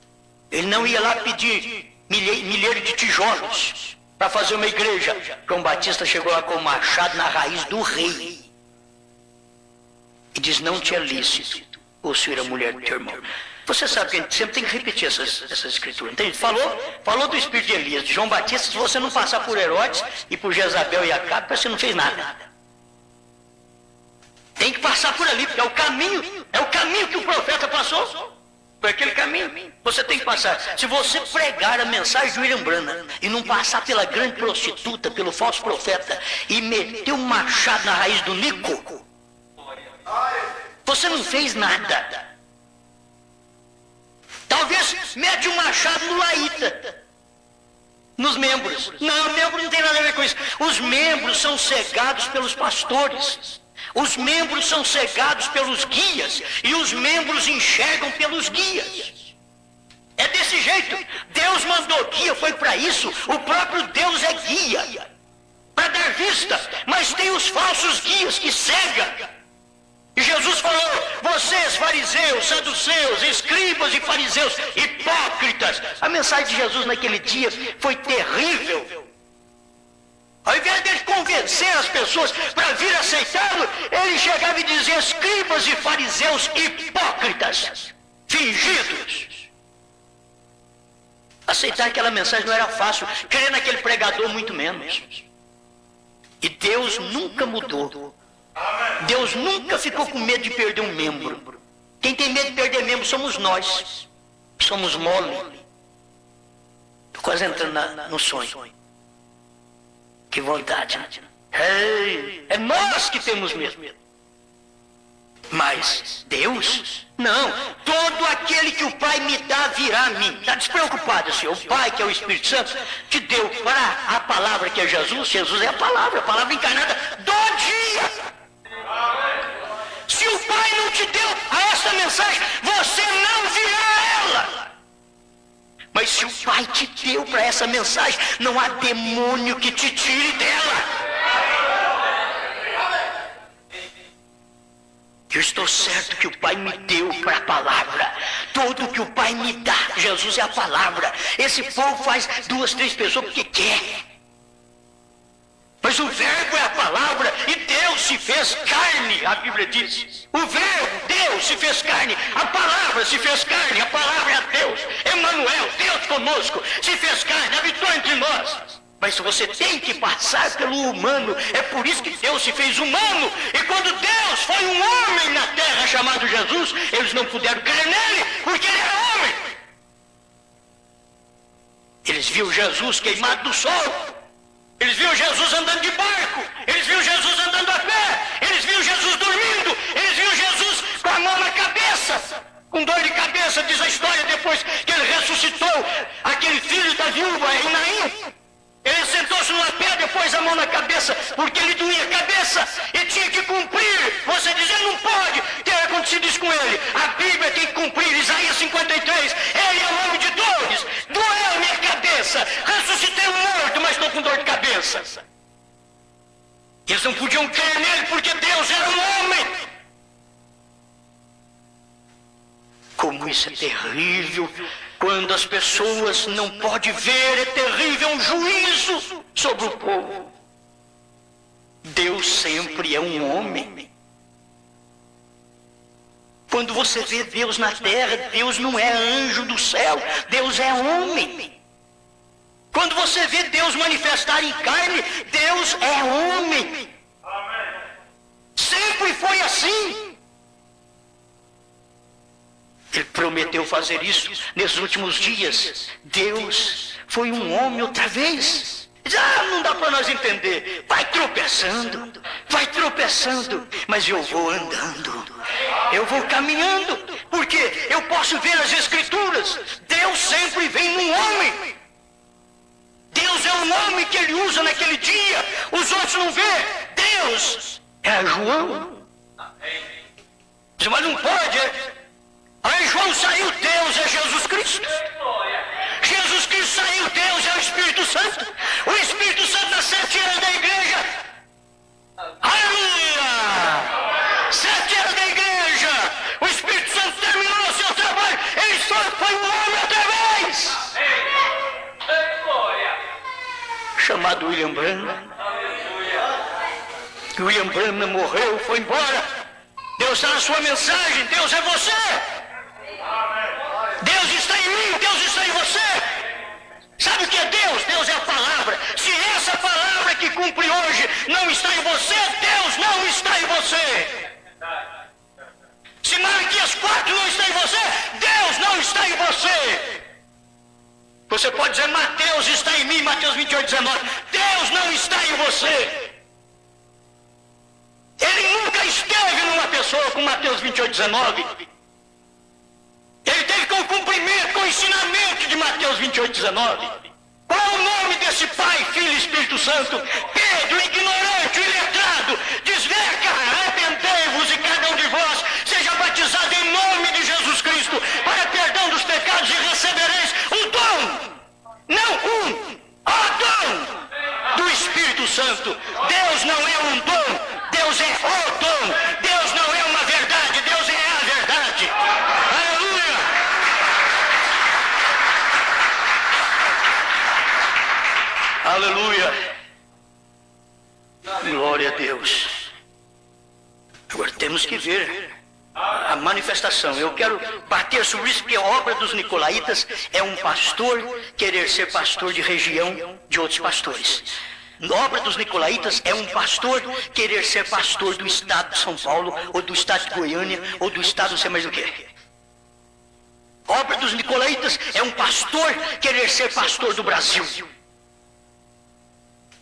Ele não ia lá pedir milheiro de tijolos para fazer uma igreja. João Batista chegou lá com o machado na raiz do rei. E diz, não te é lícito possuir a mulher do teu irmão. Você sabe que a gente sempre tem que repetir essas escrituras. Entende? Falou do espírito de Elias, de João Batista, se você não passar por Herodes e por Jezabel e Acabe, você não fez nada. Tem que passar por ali, porque é o caminho que o profeta passou. Por aquele caminho, você tem que passar. Se você pregar a mensagem de William Branham e não passar pela grande prostituta, pelo falso profeta, e meter um machado na raiz do Nico, você não fez nada. Talvez mete um machado no Laíta, nos membros. Não, membro não tem nada a ver com isso. Os membros são cegados pelos pastores. Os membros são cegados pelos guias e os membros enxergam pelos guias. É desse jeito. Deus mandou guia, foi para isso. O próprio Deus é guia, para dar vista. Mas tem os falsos guias que cegam. E Jesus falou, vocês fariseus, saduceus, escribas e fariseus, hipócritas. A mensagem de Jesus naquele dia foi terrível. Ao invés de convencer as pessoas para vir aceitá-lo, ele chegava e dizia, escribas e fariseus hipócritas, fingidos. Aceitar aquela mensagem não era fácil, crer naquele pregador muito menos. E Deus nunca mudou. Deus nunca ficou com medo de perder um membro. Quem tem medo de perder membro somos nós. Somos mole. Estou quase entrando no sonho. Que vontade, né? É nós que temos medo. Mas Deus? Não. Todo aquele que o Pai me dá virá a mim. Está despreocupado, Senhor. O Pai, que é o Espírito Santo, te deu para a palavra que é Jesus. Jesus é a palavra encarnada do dia. Se o Pai não te deu essa mensagem, você não virá ela. Mas se o Pai te deu para essa mensagem, não há demônio que te tire dela. Eu estou certo que o Pai me deu para a palavra. Tudo que o Pai me dá, Jesus é a palavra. Esse povo faz 2, 3 pessoas porque quer. Mas o verbo é a palavra e Deus se fez carne, a Bíblia diz. O verbo, Deus se fez carne, a palavra se fez carne, a palavra é Deus. Emmanuel, Deus conosco, se fez carne, habitou entre nós. Mas você tem que passar pelo humano, é por isso que Deus se fez humano. E quando Deus foi um homem na terra chamado Jesus, eles não puderam crer nele, porque ele era homem. Eles viram Jesus queimado do sol. Eles viram Jesus andando de barco, eles viram Jesus andando a pé, eles viram Jesus dormindo, eles viram Jesus com a mão na cabeça, com dor de cabeça, diz a história, depois que ele ressuscitou aquele filho da viúva em Naim. Ele sentou-se numa pedra, pôs a mão na cabeça, porque ele doía a cabeça e tinha que cumprir. Você diz, ele não pode ter acontecido isso com ele. A Bíblia tem que cumprir, Isaías 53, ele é o homem de dores, doeu minha cabeça, ressuscitei um morto, mas estou com dor de cabeça. Eles não podiam crer nele porque Deus era um homem. Como isso é terrível. Quando as pessoas não podem ver, é terrível, é um juízo sobre o povo. Deus sempre é um homem. Quando você vê Deus na terra, Deus não é anjo do céu, Deus é homem. Quando você vê Deus manifestar em carne, Deus é homem. Sempre foi assim. Ele prometeu fazer isso nesses últimos dias. Deus foi um homem outra vez. Não dá para nós entender. Vai tropeçando, mas eu vou andando, eu vou caminhando, porque eu posso ver as Escrituras. Deus sempre vem num homem. Deus é um homem que ele usa naquele dia, os outros não vê. Deus é João. Mas não pode, Aí João saiu, Deus é Jesus Cristo. Jesus Cristo saiu, Deus é o Espírito Santo. O Espírito Santo nas 7 eras da igreja. Aleluia! 7 eras da igreja. O Espírito Santo terminou o seu trabalho. Ele só foi um homem outra vez. Chamado William Branham. William Branham morreu, foi embora. Deus está na sua mensagem. Deus é você. Deus está em mim, Deus está em você. Sabe o que é Deus? Deus é a palavra. Se essa palavra que cumpre hoje não está em você, Deus não está em você. Se Malaquias 4 não está em você, Deus não está em você. Você pode dizer, Mateus está em mim, Mateus 28:19. Deus não está em você. Ele nunca esteve numa pessoa com Mateus 28:19. Ele teve com o cumprimento, com o ensinamento de Mateus 28:19. Qual é o nome desse Pai, Filho e Espírito Santo? Pedro, ignorante, iletrado, desverga, arrependei-vos e cada um de vós seja batizado em nome de Jesus Cristo para perdão dos pecados e recebereis um dom, não o dom do Espírito Santo. Deus não é um dom, Deus é o dom. Deus não é uma verdade, Deus é a verdade. Aleluia! Aleluia! Glória a Deus. Agora temos que ver a manifestação. Eu quero bater sobre isso, porque a obra dos nicolaítas é um pastor querer ser pastor de região de outros pastores. A obra dos nicolaítas é um pastor querer ser pastor do estado de São Paulo, ou do estado de Goiânia, ou do estado não sei mais o que. A obra dos nicolaítas é um pastor querer ser pastor do Brasil.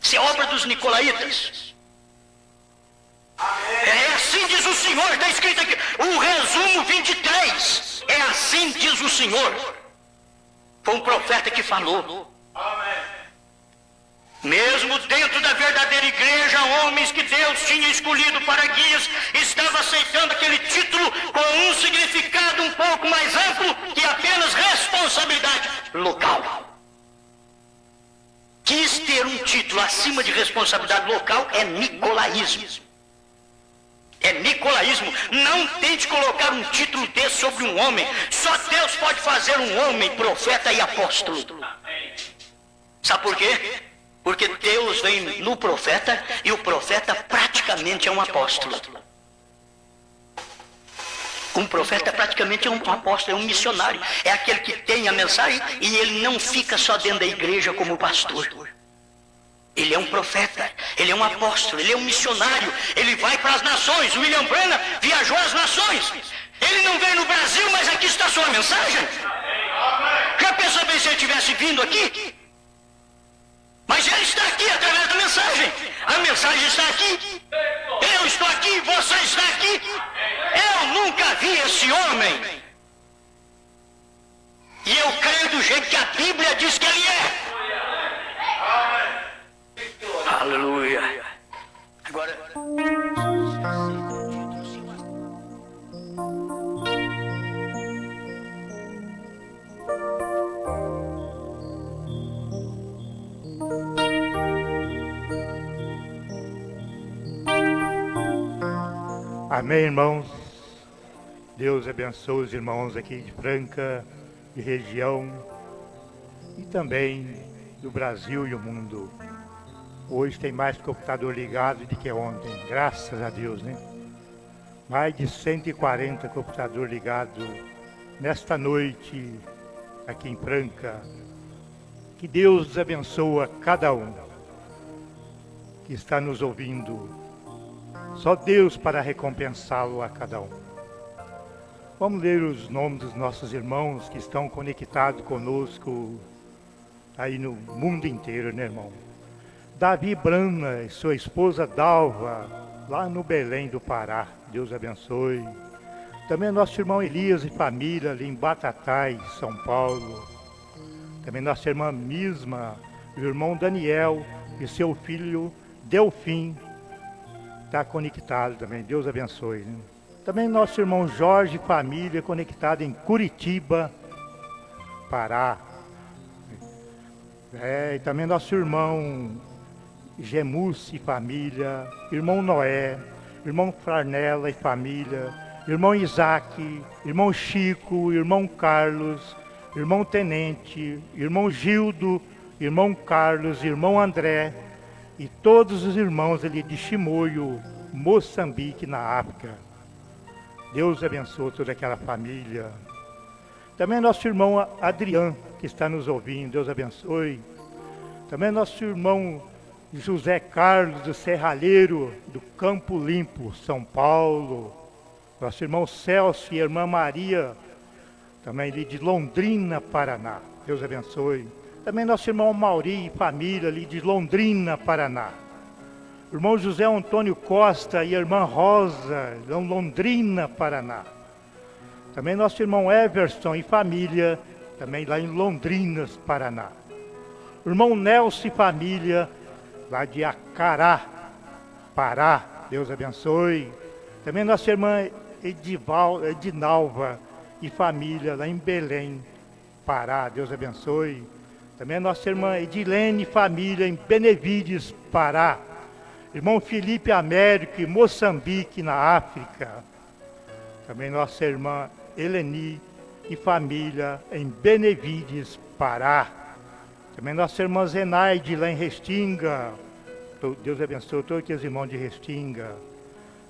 Isso é obra dos nicolaítas. É assim diz o Senhor, está escrito aqui, o resumo 23. É assim diz o Senhor. Foi um profeta que falou. Mesmo dentro da verdadeira igreja, homens que Deus tinha escolhido para guias estavam aceitando aquele título com um significado um pouco mais amplo que apenas responsabilidade local. Quis ter um título acima de responsabilidade local é nicolaísmo. É nicolaísmo. Não tente colocar um título desse sobre um homem. Só Deus pode fazer um homem profeta e apóstolo. Sabe por quê? Porque Deus vem no profeta e o profeta praticamente é um apóstolo. Um profeta praticamente é um apóstolo, é um missionário. É aquele que tem a mensagem e ele não fica só dentro da igreja como pastor. Ele é um profeta, ele é um apóstolo, ele é um missionário. Ele vai para as nações. O William Branham viajou às nações. Ele não veio no Brasil, mas aqui está a sua mensagem. Já pensou bem se ele tivesse vindo aqui? Mas ele está aqui através da mensagem. A mensagem está aqui. Eu estou aqui, você está aqui. Eu nunca vi esse homem. E eu creio do jeito que a Bíblia diz que ele é. Aleluia. Agora... Amém, irmãos. Deus abençoe os irmãos aqui de Franca, de região e também do Brasil e o mundo. Hoje tem mais computador ligado do que ontem, graças a Deus, né? Mais de 140 computadores ligados nesta noite aqui em Franca. Que Deus abençoe cada um que está nos ouvindo. Só Deus para recompensá-lo a cada um. Vamos ler os nomes dos nossos irmãos que estão conectados conosco aí no mundo inteiro, né, irmão? Davi Brana e sua esposa Dalva, lá no Belém do Pará. Deus abençoe. Também nosso irmão Elias e família ali em Batatais, São Paulo. Também nossa irmã Misma, o irmão Daniel e seu filho Delfim. Está conectado também. Deus abençoe, né? Também nosso irmão Jorge e família conectado em Curitiba, Pará. E também nosso irmão Gemus e família, irmão Noé, irmão Farnella e família, irmão Isaac, irmão Chico, irmão Carlos, irmão Tenente, irmão Gildo, irmão Carlos, irmão André e todos os irmãos ali de Chimoio, Moçambique, na África. Deus abençoe toda aquela família. Também nosso irmão Adriano, que está nos ouvindo, Deus abençoe. Também nosso irmão José Carlos, do Serralheiro, do Campo Limpo, São Paulo. Nosso irmão Celso e a irmã Maria, também ali de Londrina, Paraná. Deus abençoe. Também nosso irmão Mauri e família ali de Londrina, Paraná. Irmão José Antônio Costa e a irmã Rosa, de Londrina, Paraná. Também nosso irmão Everson e família, também lá em Londrina, Paraná. Irmão Nelson e família, lá de Acará, Pará. Deus abençoe. Também nossa irmã Edinalva e família, lá em Belém, Pará. Deus abençoe. Também nossa irmã Edilene e família, em Benevides, Pará. Irmão Felipe Américo, em Moçambique, na África. Também nossa irmã Eleni e família, em Benevides, Pará. Também nossa irmã Zenaide, lá em Restinga. Deus abençoe todos aqueles irmãos de Restinga.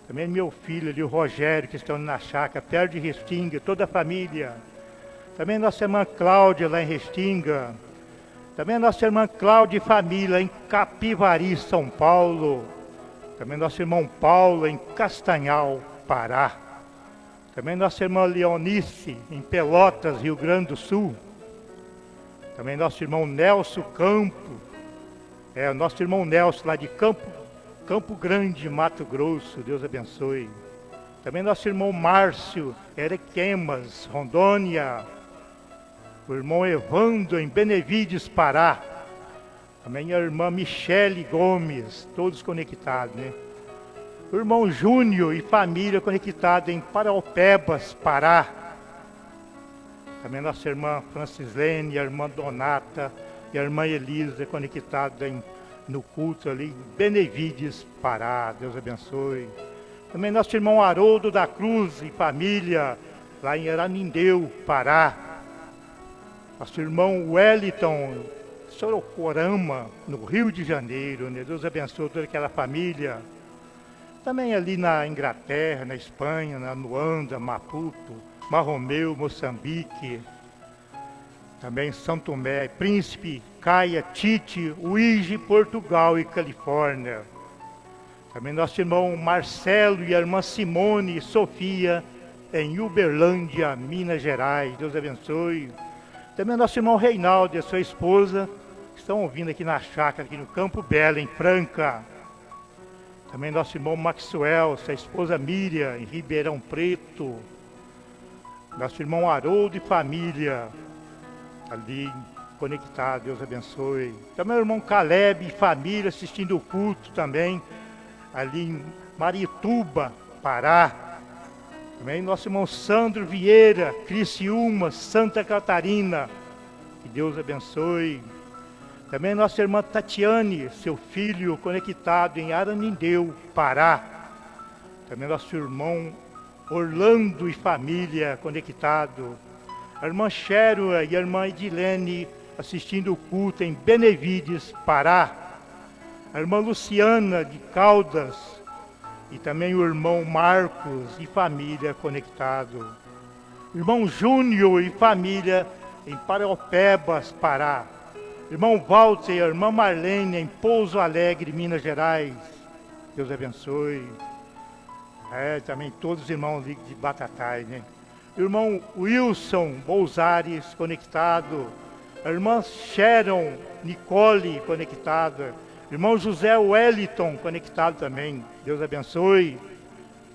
Também meu filho ali, o Rogério, que estão na chácara, perto de Restinga, toda a família. Também nossa irmã Cláudia, lá em Restinga. Também nossa irmã Cláudia e família, em Capivari, São Paulo. Também nosso irmão Paulo, em Castanhal, Pará. Também nossa irmã Leonice, em Pelotas, Rio Grande do Sul. Também nosso irmão Nelson Campo. Nosso irmão Nelson, lá de Campo Grande, Mato Grosso. Deus abençoe. Também nosso irmão Márcio, Erequemas, Rondônia. O irmão Evandro, em Benevides, Pará. Também a irmã Michele Gomes, todos conectados, né? O irmão Júnior e família conectados em Paraupebas, Pará. Também nossa irmã Francislene, a irmã Donata e a irmã Elisa conectadas no culto ali em Benevides, Pará. Deus abençoe. Também nosso irmão Haroldo da Cruz e família, lá em Aranindeu, Pará. Nosso irmão Wellington Sorocorama, no Rio de Janeiro, né? Deus abençoe toda aquela família. Também ali na Inglaterra, na Espanha, na Luanda, Maputo, Marromeu, Moçambique. Também São Tomé, Príncipe, Caia, Tite, Uíge, Portugal e Califórnia. Também nosso irmão Marcelo e a irmã Simone e Sofia, em Uberlândia, Minas Gerais. Deus abençoe. Também nosso irmão Reinaldo e a sua esposa estão ouvindo aqui na chácara, aqui no Campo Belo, em Franca. Também nosso irmão Maxwell, sua esposa Miriam, em Ribeirão Preto. Nosso irmão Haroldo e família, ali conectado, Deus abençoe. Também o irmão Caleb e família assistindo o culto também, ali em Marituba, Pará. Também nosso irmão Sandro Vieira, Criciúma, Santa Catarina. Que Deus abençoe. Também nossa irmã Tatiane, seu filho, conectado em Aranindeu, Pará. Também nosso irmão Orlando e família, conectado. A irmã Cheryl e a irmã Edilene, assistindo o culto em Benevides, Pará. A irmã Luciana, de Caldas. E também o irmão Marcos e família conectado. Irmão Júnior e família em Paraupebas, Pará. Irmão Walter e a irmã Marlene em Pouso Alegre, Minas Gerais. Deus abençoe. Também todos os irmãos de Batatais, né? irmão Wilson Bolzares, conectado. A irmã Sharon Nicole, conectada. Irmão José Wellington, conectado também. Deus abençoe.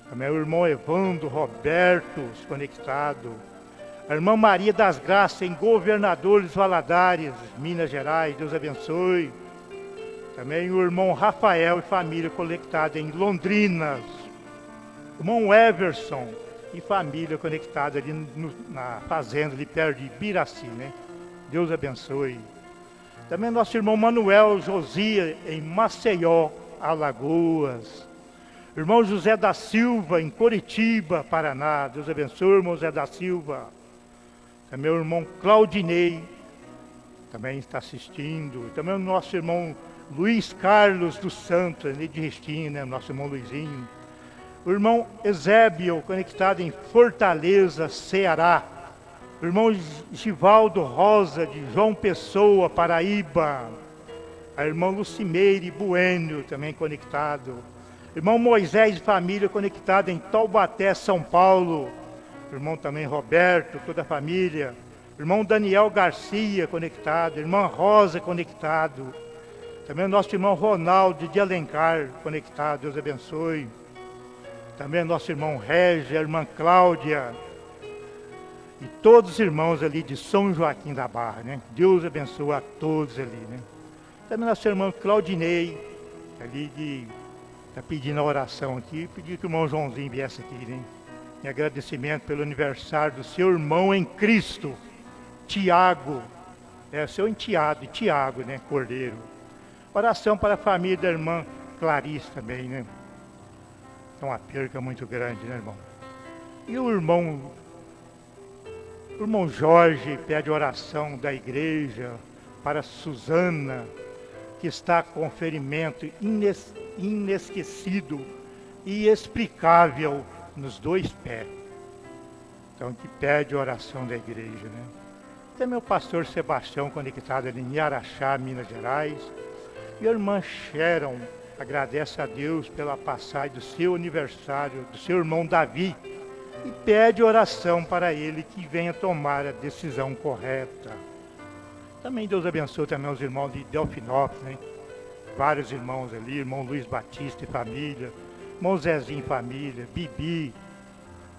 Também o irmão Evandro Roberto, conectado. A irmã Maria das Graças, em Governadores Valadares, Minas Gerais. Deus abençoe. Também o irmão Rafael e família conectada em Londrina. O irmão Everson e família conectada ali na fazenda, ali perto de Biraci, né? Deus abençoe. Também nosso irmão Manuel Josia, em Maceió, Alagoas. Irmão José da Silva, em Coritiba, Paraná. Deus abençoe, irmão José da Silva. Também o irmão Claudinei, também está assistindo. Também o nosso irmão Luiz Carlos dos Santos, ali de Restina, nosso irmão Luizinho. O irmão Ezébio, conectado em Fortaleza, Ceará. O irmão Givaldo Rosa, de João Pessoa, Paraíba. A irmã Lucimeire Bueno, também conectado. Irmão Moisés e família, conectado em Taubaté, São Paulo. Irmão também Roberto, toda a família. Irmão Daniel Garcia, conectado. Irmã Rosa, conectado. Também o nosso irmão Ronaldo de Alencar, conectado. Deus abençoe. Também nosso irmão Régio, a irmã Cláudia. E todos os irmãos ali de São Joaquim da Barra, né? Deus abençoe a todos ali, né? Também nosso irmão Claudinei, ali está pedindo a oração aqui. Pedi que o irmão Joãozinho viesse aqui, né? Em agradecimento pelo aniversário do seu irmão em Cristo, Tiago. É, seu enteado, Tiago, né? Cordeiro. Oração para a família da irmã Clarice também, né? É uma perca muito grande, né, irmão? E o irmão Jorge pede oração da igreja para Suzana, que está com ferimento inesquecido e inexplicável nos 2 pés. Então, que pede oração da igreja, né? Também o pastor Sebastião, conectado ali em Araxá, Minas Gerais. E a irmã Sharon agradece a Deus pela passagem do seu aniversário, do seu irmão Davi, e pede oração para ele que venha tomar a decisão correta. Também Deus abençoe também os irmãos de Delfinópolis, né? Vários irmãos ali, irmão Luiz Batista e família, irmão Zezinho e família, Bibi,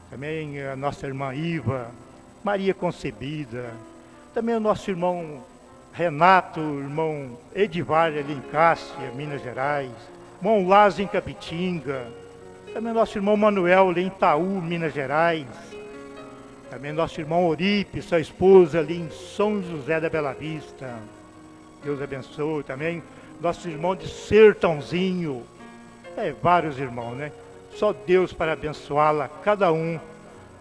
também a nossa irmã Iva, Maria Concebida, também o nosso irmão Renato, irmão Edivar ali em Cássia, Minas Gerais, irmão Lázaro em Capitinga, também nosso irmão Manuel ali em Itaú, Minas Gerais, também nosso irmão Oripe, sua esposa ali em São José da Bela Vista. Deus abençoe. Também nosso irmão de Sertãozinho, vários irmãos, né? Só Deus para abençoá-la, cada um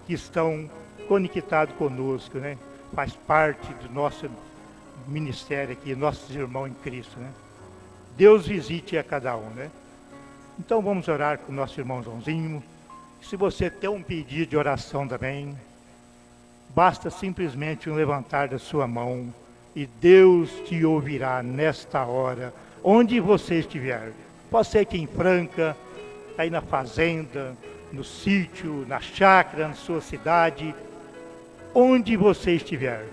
que estão conectados conosco, né? Faz parte do nosso ministério aqui, nossos irmãos em Cristo, né? Deus visite a cada um, né? Então vamos orar com o nosso irmão Joãozinho. Se você tem um pedido de oração também, basta simplesmente um levantar da sua mão e Deus te ouvirá nesta hora, onde você estiver. Pode ser aqui em Franca, aí na fazenda, no sítio, na chácara, na sua cidade, onde você estiver.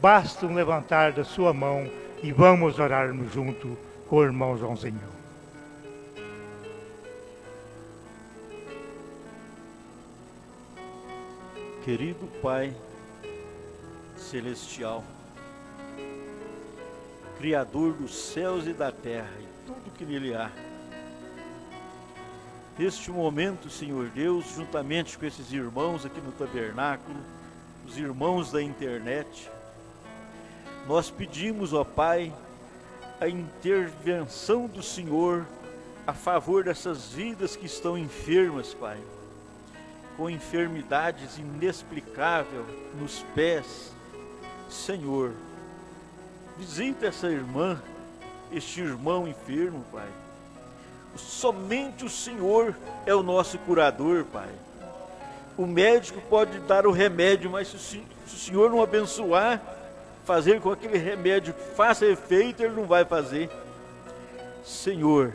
Basta um levantar da sua mão e vamos orarmos junto com o irmão Joãozinho. Querido Pai Celestial, Criador dos céus e da terra e tudo que nele há, neste momento, Senhor Deus, juntamente com esses irmãos aqui no tabernáculo, os irmãos da internet, nós pedimos, ó Pai, a intervenção do Senhor a favor dessas vidas que estão enfermas, Pai, com enfermidades inexplicáveis nos pés. Senhor, visita essa irmã, este irmão enfermo, Pai. Somente o Senhor é o nosso curador, Pai. O médico pode dar o remédio, mas se o Senhor não abençoar, fazer com que aquele remédio faça efeito, Ele não vai fazer. Senhor,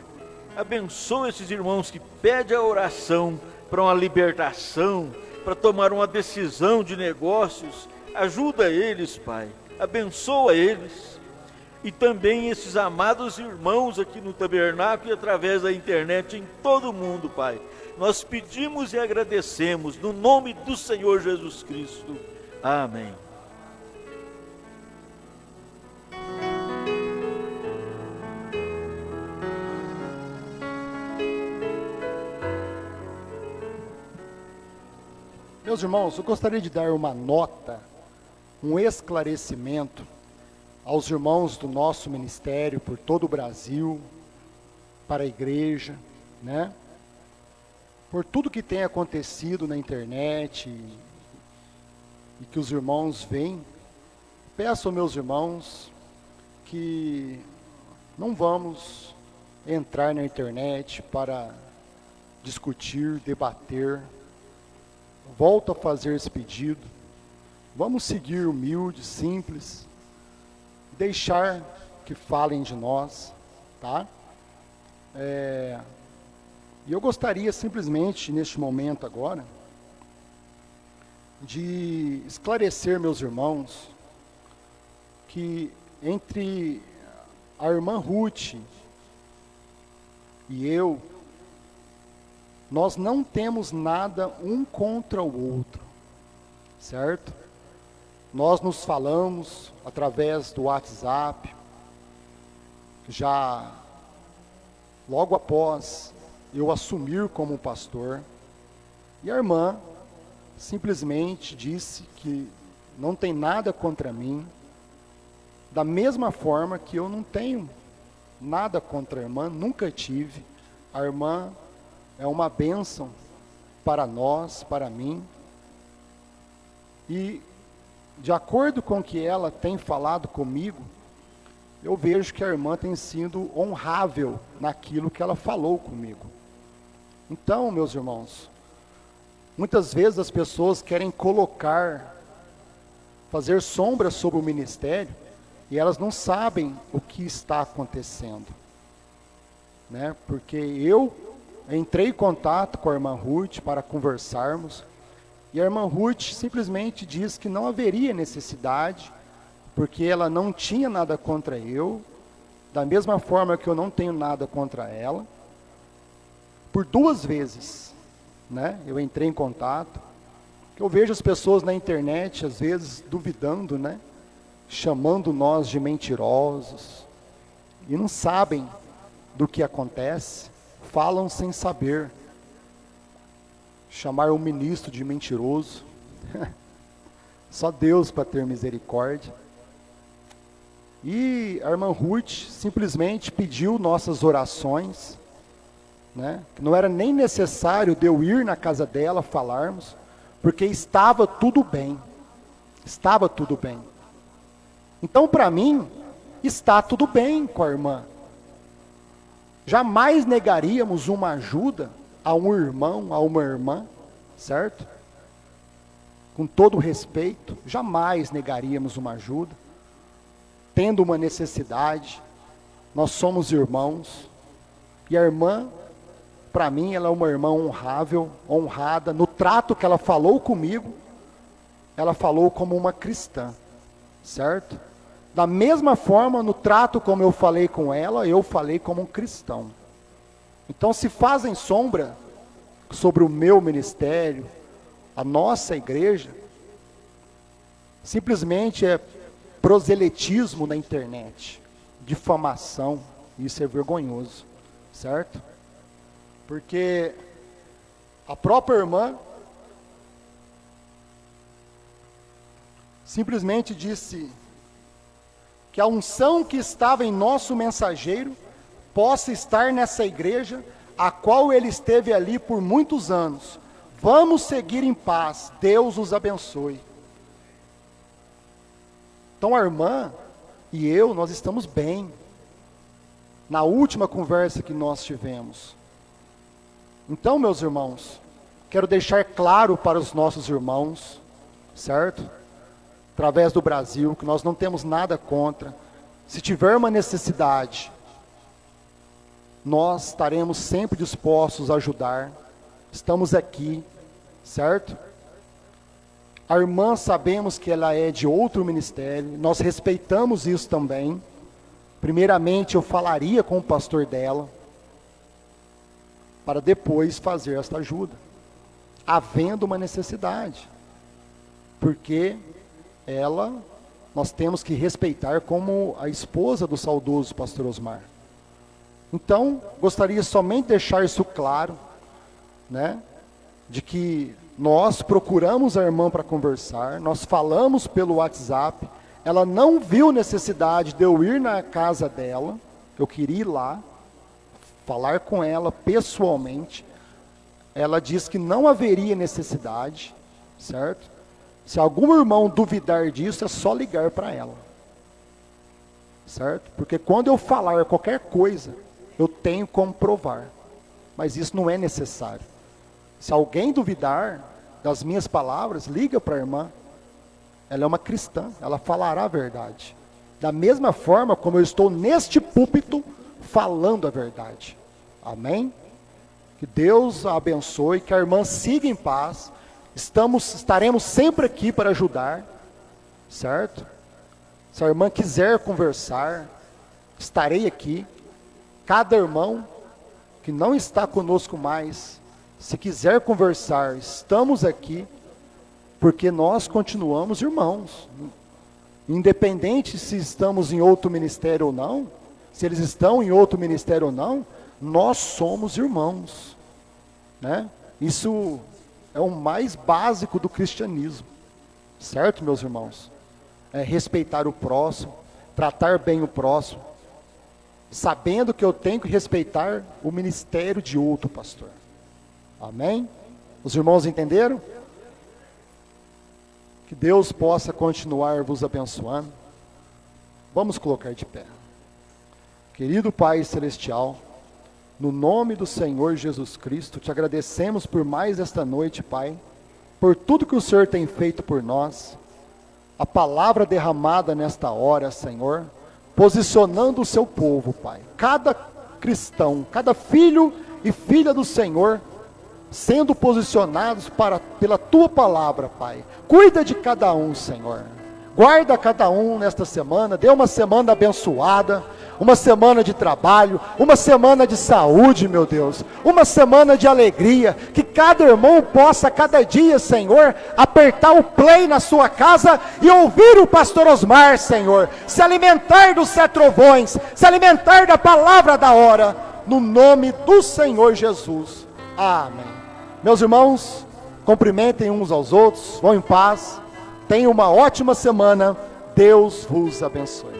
abençoa esses irmãos que pedem a oração para uma libertação, para tomar uma decisão de negócios. Ajuda eles, Pai, abençoa eles. E também esses amados irmãos aqui no tabernáculo e através da internet em todo o mundo, Pai. Nós pedimos e agradecemos no nome do Senhor Jesus Cristo. Amém. Meus irmãos, eu gostaria de dar uma nota, um esclarecimento aos irmãos do nosso ministério por todo o Brasil, para a igreja, né? Por tudo que tem acontecido na internet e que os irmãos veem, peço aos meus irmãos que não vamos entrar na internet para discutir, debater. Volto a fazer esse pedido. Vamos seguir humilde, simples, deixar que falem de nós, tá? E eu gostaria simplesmente, neste momento agora, de esclarecer meus irmãos que entre a irmã Ruth e eu, nós não temos nada um contra o outro, certo? Nós nos falamos através do WhatsApp, já logo após eu assumir como pastor, e a irmã simplesmente disse que não tem nada contra mim, da mesma forma que eu não tenho nada contra a irmã, nunca tive. A irmã é uma bênção para nós, para mim. E, de acordo com o que ela tem falado comigo, eu vejo que a irmã tem sido honrável naquilo que ela falou comigo. Então, meus irmãos, muitas vezes as pessoas querem fazer sombra sobre o ministério, e elas não sabem o que está acontecendo, né? Porque eu entrei em contato com a irmã Ruth para conversarmos, e a irmã Ruth simplesmente disse que não haveria necessidade, porque ela não tinha nada contra eu, da mesma forma que eu não tenho nada contra ela. Por 2 vezes, né, eu entrei em contato. Eu vejo as pessoas na internet, às vezes, duvidando, né, chamando nós de mentirosos, e não sabem do que acontece, falam sem saber. Chamar um ministro de mentiroso, só Deus para ter misericórdia. E a irmã Ruth simplesmente pediu nossas orações, né? Não era nem necessário de eu ir na casa dela falarmos, porque estava tudo bem. Estava tudo bem. Então, para mim, está tudo bem com a irmã. Jamais negaríamos uma ajuda a um irmão, a uma irmã, certo? Com todo respeito, jamais negaríamos uma ajuda. Tendo uma necessidade, nós somos irmãos. E a irmã, para mim, ela é uma irmã honrável, honrada. No trato que ela falou comigo, ela falou como uma cristã, certo? Da mesma forma, no trato como eu falei com ela, eu falei como um cristão. Então, se fazem sombra sobre o meu ministério, a nossa igreja, simplesmente é proselitismo na internet, difamação, isso é vergonhoso, certo? Porque a própria irmã simplesmente disse que a unção que estava em nosso mensageiro possa estar nessa igreja, a qual ele esteve ali por muitos anos. Vamos seguir em paz, Deus os abençoe. Então a irmã e eu, nós estamos bem. Na última conversa que nós tivemos. Então, meus irmãos, quero deixar claro para os nossos irmãos, certo? Através do Brasil, que nós não temos nada contra. Se tiver uma necessidade, nós estaremos sempre dispostos a ajudar. Estamos aqui, certo? A irmã, sabemos que ela é de outro ministério, nós respeitamos isso também. Primeiramente, eu falaria com o pastor dela, para depois fazer esta ajuda, havendo uma necessidade. Porque nós temos que respeitar como a esposa do saudoso pastor Osmar. Então, gostaria somente de deixar isso claro, né, de que nós procuramos a irmã para conversar, nós falamos pelo WhatsApp, ela não viu necessidade de eu ir na casa dela, eu queria ir lá, falar com ela pessoalmente. Ela disse que não haveria necessidade, certo? Se algum irmão duvidar disso, é só ligar para ela, certo? Porque quando eu falar qualquer coisa, eu tenho como provar, mas isso não é necessário. Se alguém duvidar das minhas palavras, liga para a irmã. Ela é uma cristã, ela falará a verdade. Da mesma forma como eu estou neste púlpito falando a verdade. Amém? Que Deus a abençoe, que a irmã siga em paz. Estaremos sempre aqui para ajudar, certo? Se a irmã quiser conversar, estarei aqui. Cada irmão que não está conosco mais, se quiser conversar, estamos aqui, porque nós continuamos irmãos. Independente se estamos em outro ministério ou não, se eles estão em outro ministério ou não, nós somos irmãos, né? Isso é o mais básico do cristianismo, certo, meus irmãos? É respeitar o próximo, tratar bem o próximo, sabendo que eu tenho que respeitar o ministério de outro pastor. Amém? Os irmãos entenderam? Que Deus possa continuar vos abençoando. Vamos colocar de pé. Querido Pai Celestial, no nome do Senhor Jesus Cristo, te agradecemos por mais esta noite, Pai, por tudo que o Senhor tem feito por nós, a palavra derramada nesta hora, Senhor, posicionando o seu povo, Pai. Cada cristão, cada filho e filha do Senhor, sendo posicionados pela tua palavra, Pai. Cuida de cada um, Senhor. Guarda cada um nesta semana, dê uma semana abençoada, uma semana de trabalho, uma semana de saúde, meu Deus, uma semana de alegria, que cada irmão possa, cada dia, Senhor, apertar o play na sua casa e ouvir o pastor Osmar, Senhor, se alimentar dos 7 trovões, se alimentar da palavra da hora, no nome do Senhor Jesus. Amém. Meus irmãos, cumprimentem uns aos outros, vão em paz, tenham uma ótima semana, Deus vos abençoe.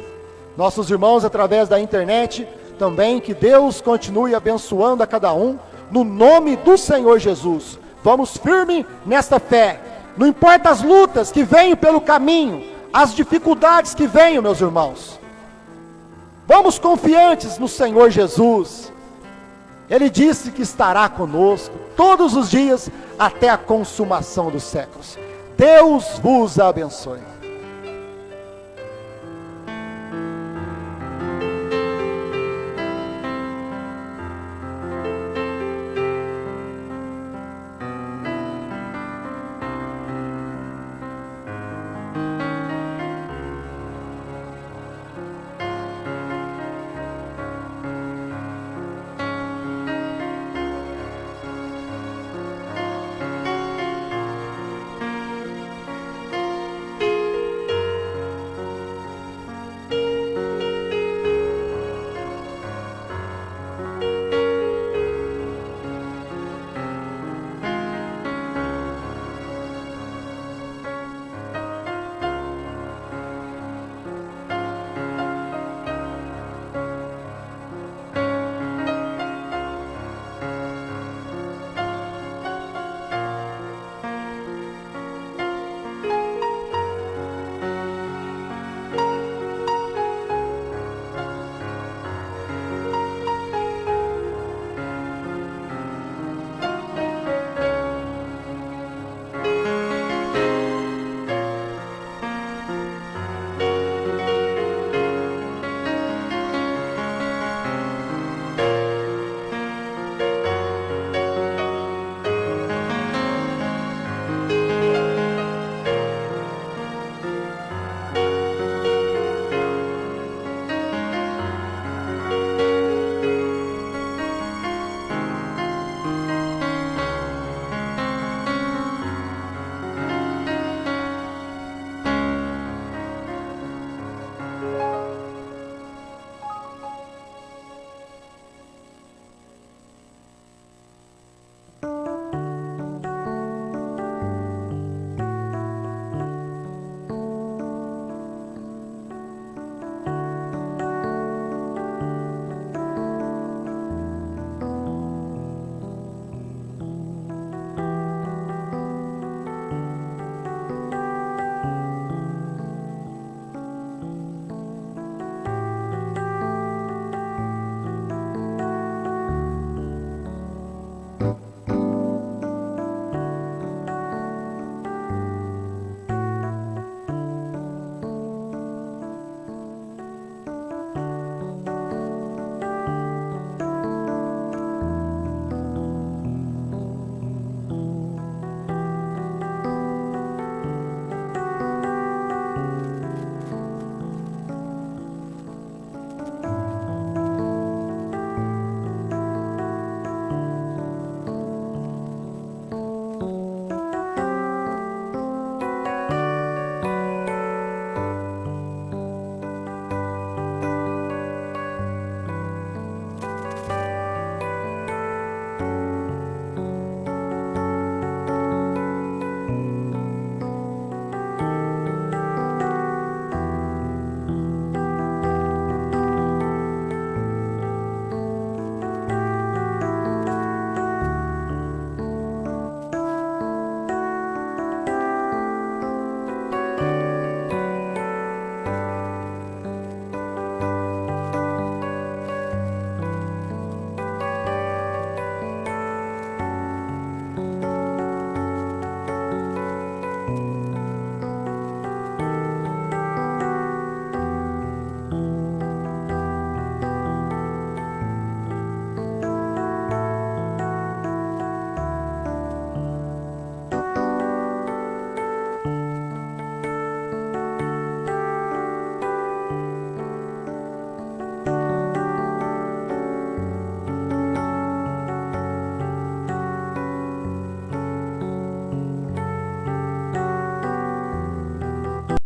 Nossos irmãos através da internet, também que Deus continue abençoando a cada um, no nome do Senhor Jesus. Vamos firme nesta fé, não importa as lutas que venham pelo caminho, as dificuldades que venham, meus irmãos. Vamos confiantes no Senhor Jesus. Ele disse que estará conosco todos os dias até a consumação dos séculos. Deus vos abençoe.